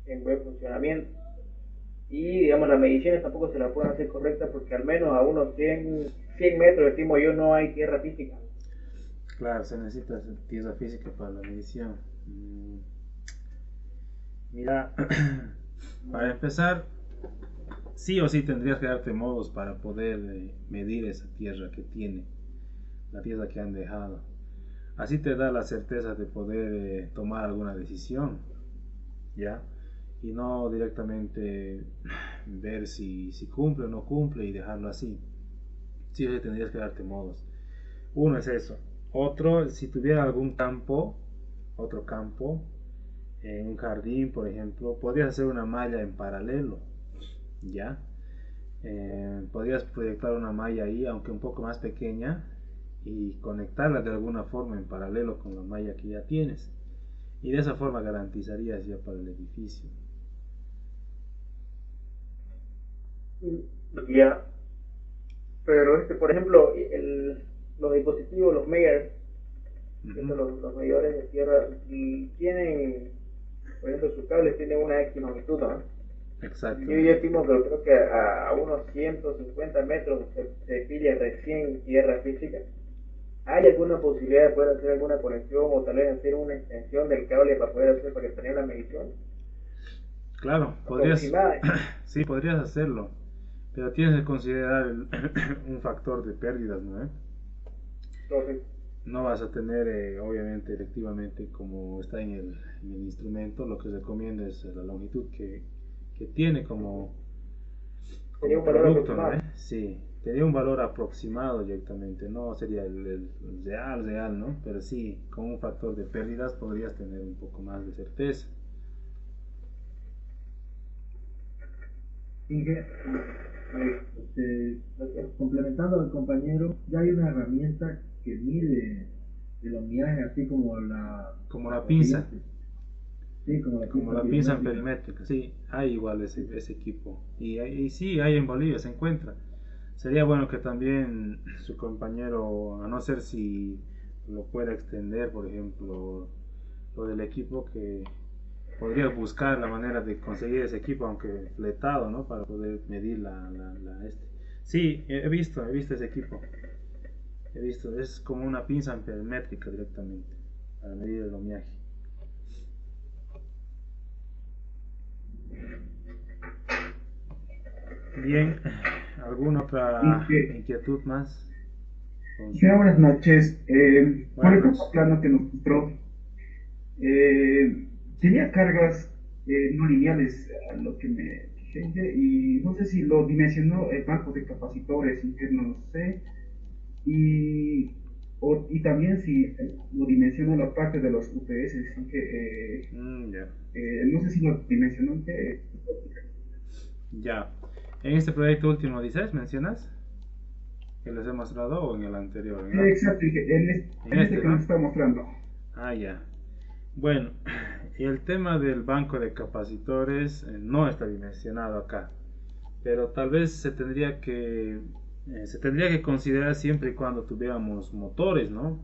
en buen funcionamiento, y digamos las mediciones tampoco se las pueden hacer correctas porque al menos a unos 100 metros, estimo yo, no hay tierra física. Claro, se necesita tierra física para la medición. Mira, para empezar, sí o sí tendrías que darte modos para poder medir esa tierra que tiene, la tierra que han dejado. Así te da la certeza de poder tomar alguna decisión, ¿ya? Y no directamente ver si cumple o no cumple y dejarlo así. Sí, tendrías que darte modos. Uno es eso. Otro, si tuviera algún campo, otro campo, en un jardín, por ejemplo, podrías hacer una malla en paralelo, ¿ya? Podrías proyectar una malla ahí, aunque un poco más pequeña, y conectarla de alguna forma en paralelo con la malla que ya tienes. Y de esa forma garantizarías ya para el edificio. Ya, pero por ejemplo, los dispositivos, los Meyer, los medidores de tierra, y tienen, por ejemplo, sus cables tienen una X longitud, ¿no? Exacto. Yo ya estimo que creo que a unos 150 metros se pilla recién tierra física. ¿Hay alguna posibilidad de poder hacer alguna conexión o tal vez hacer una extensión del cable para tener la medición? Claro, sí, podrías hacerlo, pero tienes que considerar un factor de pérdidas, ¿no? Entonces, No vas a tener, obviamente, efectivamente, como está en el instrumento, lo que se recomienda es la longitud que tiene como sería un valor producto, aproximado. ¿no? Sí, tenía un valor aproximado directamente, no sería el real, ¿no? Pero sí, con un factor de pérdidas podrías tener un poco más de certeza. Inge, complementando al compañero, ya hay una herramienta que mide el homiaje, así como la pinza. Sí, como la pinza perimétrica, sí, hay igual ese equipo. Y sí, hay en Bolivia, se encuentra. Sería bueno que también su compañero, a no ser si lo pueda extender, por ejemplo, lo del equipo, que podría buscar la manera de conseguir ese equipo, aunque fletado, ¿no? Para poder medir este. Sí, he visto ese equipo. He visto, es como una pinza perimétrica directamente, para medir el homiaje. Bien, ¿alguna otra inquietud más? Sí, buenas noches. Por el plano que nos mostró, tenía cargas no lineales a lo que me fijé, y no sé si lo dimensionó el banco de capacitores internos, no sé, y también si lo dimensionó la parte de los UPS, así que, no sé si lo dimensionó. Ya. ¿En este proyecto último dices, mencionas? ¿Que les he mostrado o en el anterior? Sí, exacto, en este que ¿no? nos está mostrando. Ah, ya. Bueno, el tema del banco de capacitores no está dimensionado acá, pero tal vez se tendría que considerar siempre y cuando tuviéramos motores, ¿no?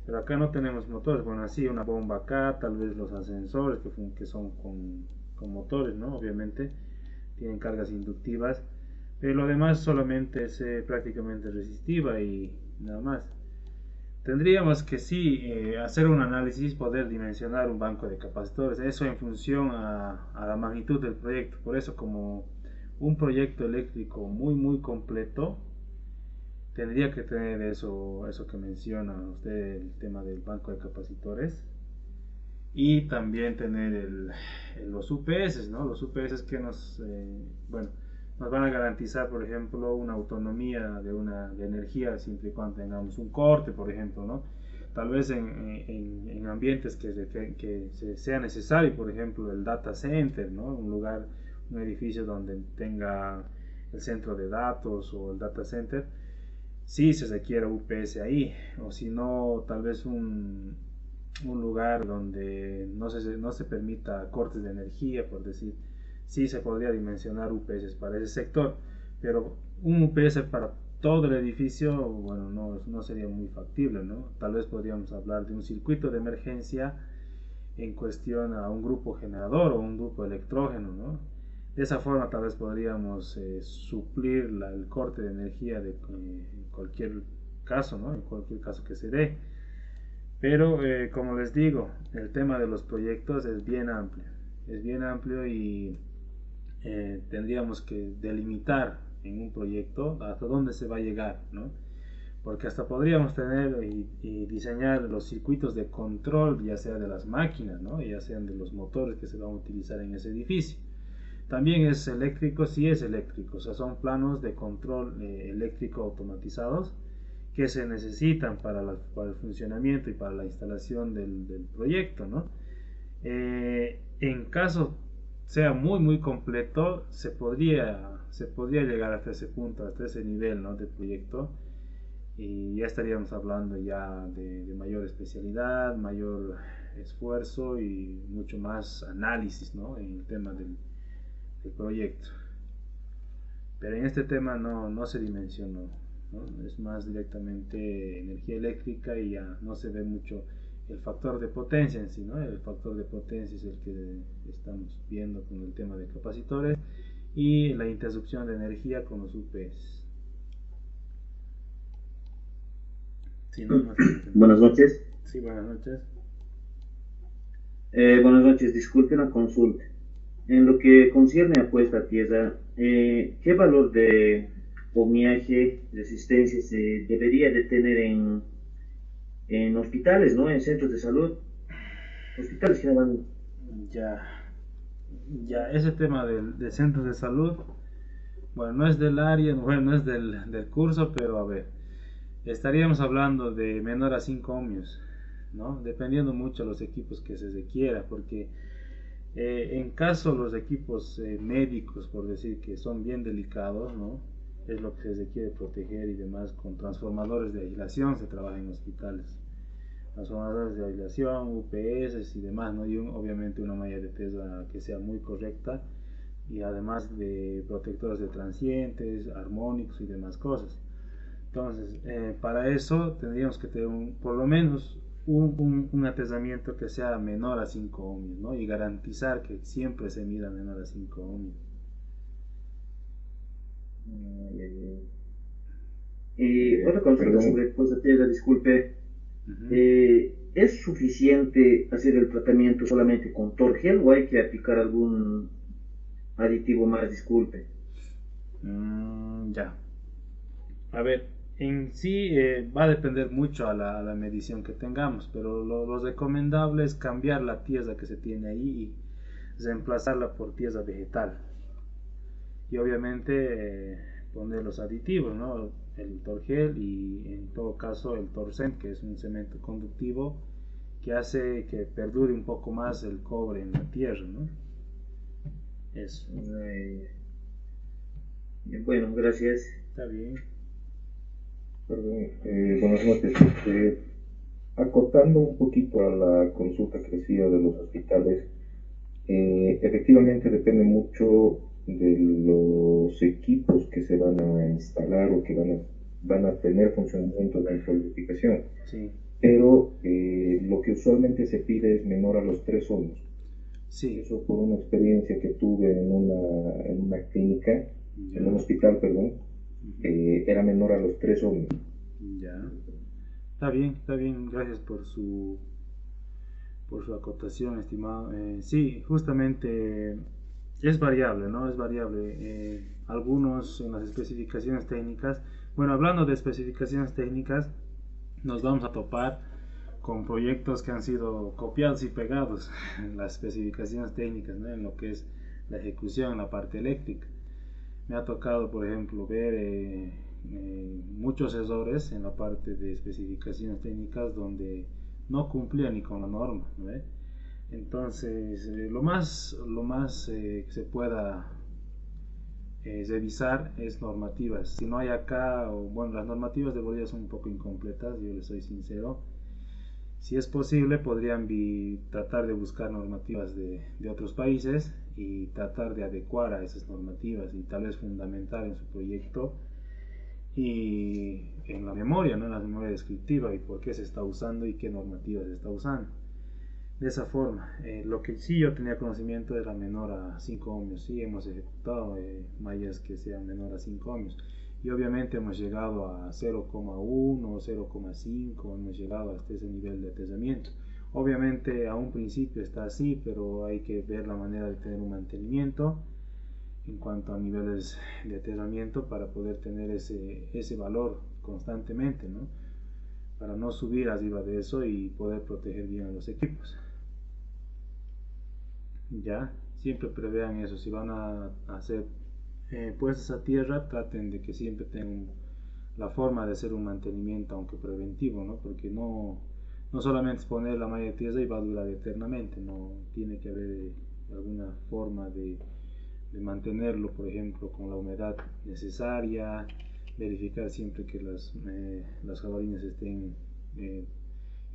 Pero acá no tenemos motores. Bueno, así una bomba acá, tal vez los ascensores que son con motores, ¿no? Obviamente tienen cargas inductivas, pero lo demás solamente es prácticamente resistiva y nada más. Tendríamos que sí hacer un análisis, poder dimensionar un banco de capacitores, eso en función a la magnitud del proyecto. Por eso, como un proyecto eléctrico muy completo, tendría que tener eso que menciona usted, el tema del banco de capacitores, y también tener los UPS, ¿no? Los UPS que nos van a garantizar, por ejemplo, una autonomía de energía siempre y cuando tengamos un corte, por ejemplo, ¿no? Tal vez en ambientes que sea necesario, por ejemplo, el data center, ¿no? Un edificio donde tenga el centro de datos o el data center, sí se requiere UPS ahí, o si no, tal vez un lugar donde no se permita cortes de energía, por decir, sí se podría dimensionar UPS para ese sector, pero un UPS para todo el edificio, bueno, no sería muy factible, ¿no? Tal vez podríamos hablar de un circuito de emergencia en cuestión a un grupo generador o un grupo electrógeno, ¿no? De esa forma tal vez podríamos suplir el corte de energía en cualquier caso, ¿no? En cualquier caso que se dé. Pero como les digo, el tema de los proyectos es bien amplio y tendríamos que delimitar en un proyecto hasta dónde se va a llegar, ¿no? Porque hasta podríamos tener y diseñar los circuitos de control, ya sea de las máquinas, ¿no? Ya sean de los motores que se van a utilizar en ese edificio. También es eléctrico, sí es eléctrico, o sea, son planos de control eléctrico automatizados que se necesitan para el funcionamiento y para la instalación del proyecto, ¿no? En caso sea muy completo, se podría llegar hasta ese punto, hasta ese nivel, ¿no? De proyecto, y ya estaríamos hablando ya de mayor especialidad, mayor esfuerzo y mucho más análisis, ¿no?, en el tema del proyecto. Pero en este tema no se dimensionó, ¿no? Es más directamente energía eléctrica y ya no se ve mucho el factor de potencia en sí, ¿no? El factor de potencia es el que estamos viendo con el tema de capacitores y la interrupción de energía con los UPS. Sí, no Buenas noches. Sí, buenas noches. Buenas noches, disculpe una consulta. En lo que concierne a puesta a tierra, ¿qué valor de ohmiaje, resistencia se debería de tener en hospitales, ¿no? En centros de salud? Hospitales que no van... Ya, ese tema de centros de salud, bueno, no es del área, bueno, no es del curso, pero a ver, estaríamos hablando de menor a 5 ohmios, ¿no? Dependiendo mucho de los equipos que se requiera, porque en caso los equipos médicos, por decir, que son bien delicados, ¿no?, es lo que se requiere proteger y demás, con transformadores de aislación se trabaja en hospitales, transformadores de aislación, UPS y demás, ¿no? Y obviamente una malla de tesa que sea muy correcta, y además de protectores de transientes, armónicos y demás cosas. Entonces, para eso tendríamos que tener por lo menos un atesamiento que sea menor a 5 ohmios, ¿no? Y garantizar que siempre se mida menor a 5 ohmios. Y otra consulta sobre puesta a tierra, disculpe. ¿Es suficiente hacer el tratamiento solamente con torgel o hay que aplicar algún aditivo más? Disculpe. Ya. A ver, en sí va a depender mucho a la medición que tengamos, pero lo recomendable es cambiar la tierra que se tiene ahí y reemplazarla por tierra vegetal. Y obviamente poner los aditivos, ¿no? El torgel y en todo caso el torcem, que es un cemento conductivo que hace que perdure un poco más el cobre en la tierra, ¿no? Eso. Bueno, gracias. Está bien. Perdón, buenas noches. Acotando un poquito a la consulta que decía de los hospitales, efectivamente depende mucho de los equipos que se van a instalar o que van a tener funcionamiento dentro de la edificación. Sí. Pero lo que usualmente se pide es menor a los 3 ohmios. Sí. Eso por una experiencia que tuve en una clínica, en un hospital, perdón, era menor a los 3 ohmios. Ya. Está bien, gracias por su acotación, estimado. Sí, justamente es variable, ¿no? Es variable. Algunos en las especificaciones técnicas, bueno, hablando de especificaciones técnicas, nos vamos a topar con proyectos que han sido copiados y pegados en las especificaciones técnicas, ¿no?, en lo que es la ejecución en la parte eléctrica. Me ha tocado, por ejemplo, ver muchos errores en la parte de especificaciones técnicas donde no cumplía ni con la norma, ¿no? Entonces, lo más que se pueda revisar es normativas. Si no hay acá, o bueno, las normativas de Bolivia son un poco incompletas, yo les soy sincero. Si es posible, podrían tratar de buscar normativas de otros países y tratar de adecuar a esas normativas y tal vez fundamentar en su proyecto y en la memoria, ¿no?, en la memoria descriptiva, y por qué se está usando y qué normativa se está usando. De esa forma, lo que sí yo tenía conocimiento era menor a 5 ohmios. Sí, hemos ejecutado mallas que sean menor a 5 ohmios. Y obviamente hemos llegado a 0,1 o 0,5, hemos llegado hasta ese nivel de atesamiento. Obviamente a un principio está así, pero hay que ver la manera de tener un mantenimiento en cuanto a niveles de atesamiento para poder tener ese valor constantemente, ¿no?, para no subir arriba de eso y poder proteger bien a los equipos. Ya, siempre prevean eso. Si van a hacer puestas a tierra, traten de que siempre tengan la forma de hacer un mantenimiento, aunque preventivo, ¿no? Porque no solamente es poner la malla de tierra y va a durar eternamente, no, tiene que haber alguna forma de mantenerlo, por ejemplo, con la humedad necesaria, verificar siempre que las jabalinas estén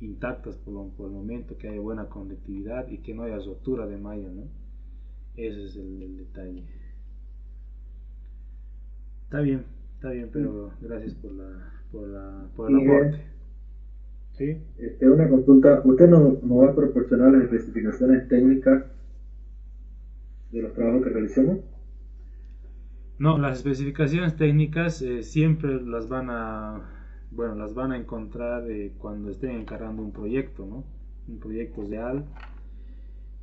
intactas por el momento, que haya buena conductividad y que no haya rotura de malla, ¿no? Ese es el detalle. Está bien, pero gracias por el aporte. ¿Sí? Una consulta, ¿usted nos va a proporcionar las especificaciones técnicas de los trabajos que realicemos? No, las especificaciones técnicas siempre las van a encontrar cuando estén encargando un proyecto, ¿no? Un proyecto real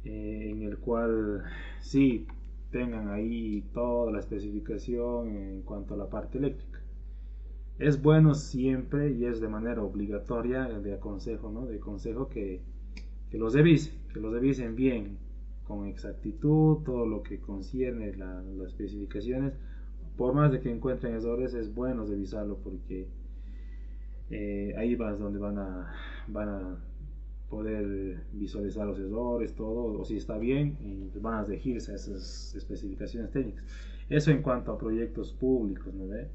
en el cual sí tengan ahí toda la especificación en cuanto a la parte eléctrica. Es bueno siempre y es de manera obligatoria de aconsejo, ¿no? De consejo que los revisen bien, con exactitud, todo lo que concierne las especificaciones. Por más de que encuentren errores, es bueno revisarlo porque ahí vas donde van a poder visualizar los errores, todo, o si está bien, y van a regirse a esas especificaciones técnicas. Eso en cuanto a proyectos públicos, ¿no ve?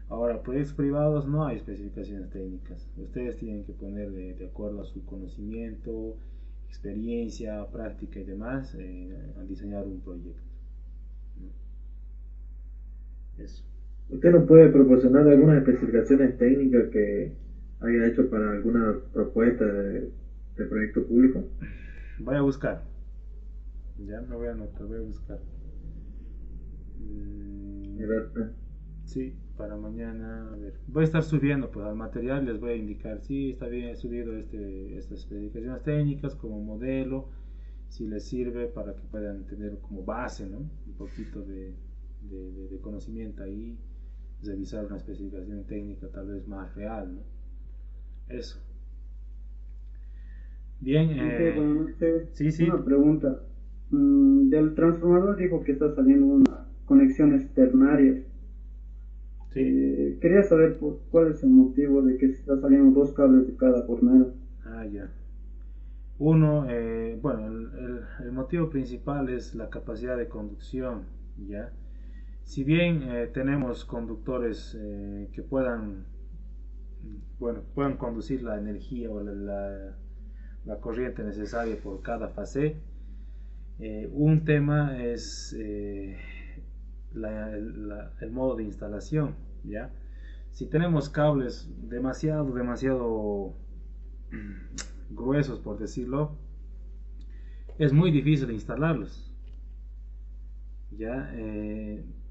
Ahora, proyectos privados no hay especificaciones técnicas. Ustedes tienen que poner de acuerdo a su conocimiento, experiencia, práctica y demás, a diseñar un proyecto. Eso. ¿Usted nos puede proporcionar algunas especificaciones técnicas que haya hecho para alguna propuesta de proyecto público? Voy a buscar. Ya me voy a anotar, voy a buscar. Sí, para mañana, a ver. Voy a estar subiendo pues al material, les voy a indicar, sí, está bien, he subido estas especificaciones técnicas como modelo, si les sirve para que puedan tener como base, ¿no? Un poquito de conocimiento ahí, revisar una especificación técnica tal vez más real, ¿no? Eso. Bien, buenas noches. sí. Una pregunta. Del transformador dijo que está saliendo unas conexiones ternarias. Sí. Quería saber cuál es el motivo de que está saliendo dos cables de cada jornada. Ya. Uno, bueno, el motivo principal es la capacidad de conducción, ¿ya? Si bien tenemos conductores que puedan conducir la energía o la corriente necesaria por cada fase, un tema es el modo de instalación, ¿ya? Si tenemos cables demasiado gruesos, por decirlo, es muy difícil instalarlos, ¿ya?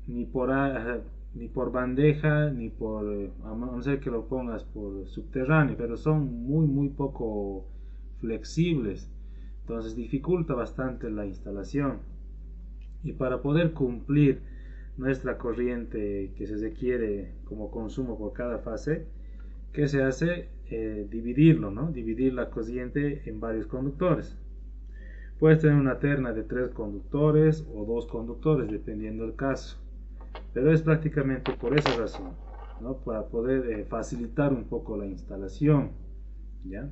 Ni por bandeja, ni por, a no ser que lo pongas por subterráneo, pero son muy poco flexibles, entonces dificulta bastante la instalación. Y para poder cumplir nuestra corriente que se requiere como consumo por cada fase, ¿qué se hace? Dividirlo, ¿no? Dividir la corriente en varios conductores. Puedes tener una terna de 3 conductores o 2 conductores, dependiendo del caso. Pero es prácticamente por esa razón, ¿no? Para poder facilitar un poco la instalación, ¿ya?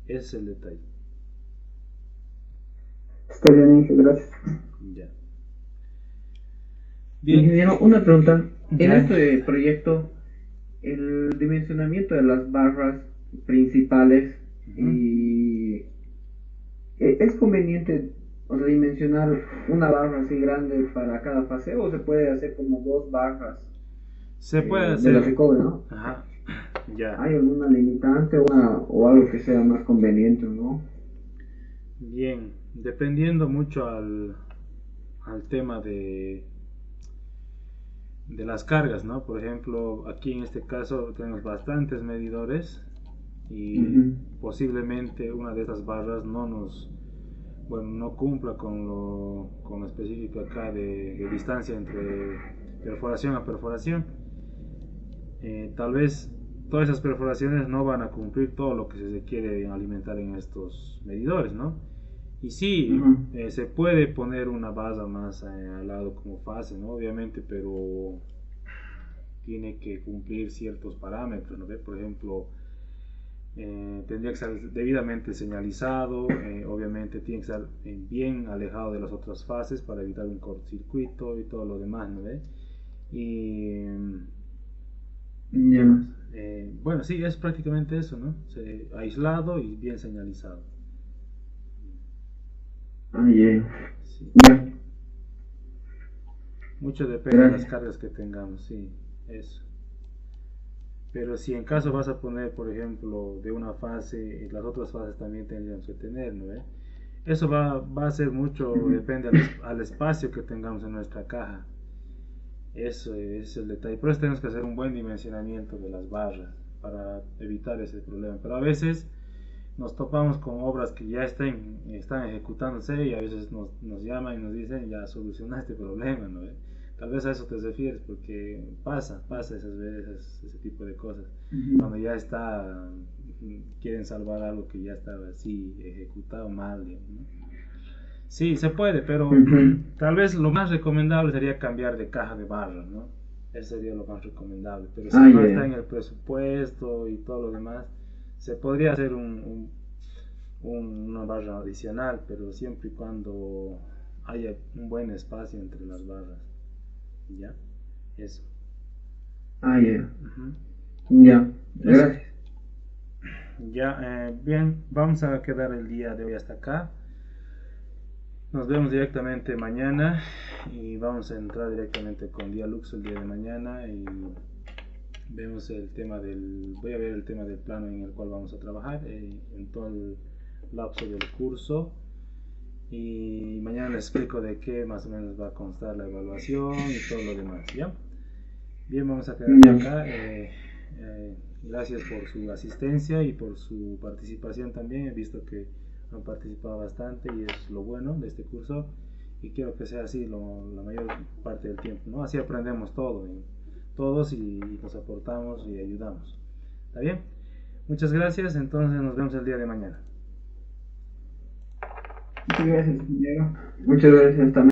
Ese es el detalle. Está bien, Inge, gracias. Ya. Bien. Ingeniero, una pregunta. En Ya. este proyecto, el dimensionamiento de las barras principales, y ¿es conveniente, o sea, dimensionar una barra así grande para cada fase, o se puede hacer como 2 barras? Se puede de hacer. las que cobre, ¿no? Ajá. Ya. ¿Hay alguna limitante o algo que sea más conveniente, no? Bien, dependiendo mucho al tema de las cargas, ¿no? Por ejemplo, aquí en este caso tenemos bastantes medidores y posiblemente una de estas barras no cumpla con lo específico acá de distancia entre perforación a perforación. Tal vez todas esas perforaciones no van a cumplir todo lo que se requiere alimentar en estos medidores, ¿no? Y sí, se puede poner una barra más al lado como fase, ¿no? Obviamente, pero tiene que cumplir ciertos parámetros, ¿no? Por ejemplo, tendría que estar debidamente señalizado, obviamente tiene que estar bien alejado de las otras fases para evitar un cortocircuito y todo lo demás, ¿no? Ya. Bueno, sí, es prácticamente eso, ¿no? Aislado y bien señalizado. Ah, ya. Sí. Ya. Mucho depende de las Gracias. cargas que tengamos, sí, eso. Pero si en caso vas a poner, por ejemplo, de una fase, las otras fases también tendríamos que tener, ¿no? Eso va a ser mucho, depende al espacio que tengamos en nuestra caja. Eso es el detalle. Por eso tenemos que hacer un buen dimensionamiento de las barras para evitar ese problema. Pero a veces nos topamos con obras que ya están ejecutándose y a veces nos llaman y nos dicen ya soluciona este problema, ¿no? Tal vez a eso te refieres porque pasa esas veces, ese tipo de cosas. Cuando ya quieren salvar algo que ya está así ejecutado mal, digamos, ¿no? Sí, se puede, pero tal vez lo más recomendable sería cambiar de caja de barras, ¿no? Eso sería lo más recomendable. Pero si no está en el presupuesto y todo lo demás, se podría hacer una barra adicional, pero siempre y cuando haya un buen espacio entre las barras. ¿Ya? Eso. Ah, ya. Ya. Gracias. Ya, bien, vamos a quedar el día de hoy hasta acá. Nos vemos directamente mañana y vamos a entrar directamente con Dialux el día de mañana y vemos voy a ver el tema del plano en el cual vamos a trabajar en todo el lapso del curso y mañana les explico de qué más o menos va a constar la evaluación y todo lo demás, ¿ya? Bien, vamos a quedar acá. Gracias por su asistencia y por su participación también. He visto que han participado bastante y es lo bueno de este curso y quiero que sea así la mayor parte del tiempo, ¿no? Así aprendemos todos y nos aportamos y ayudamos. ¿Está bien? Muchas gracias, entonces nos vemos el día de mañana. Muchas gracias, compañero. Muchas gracias también.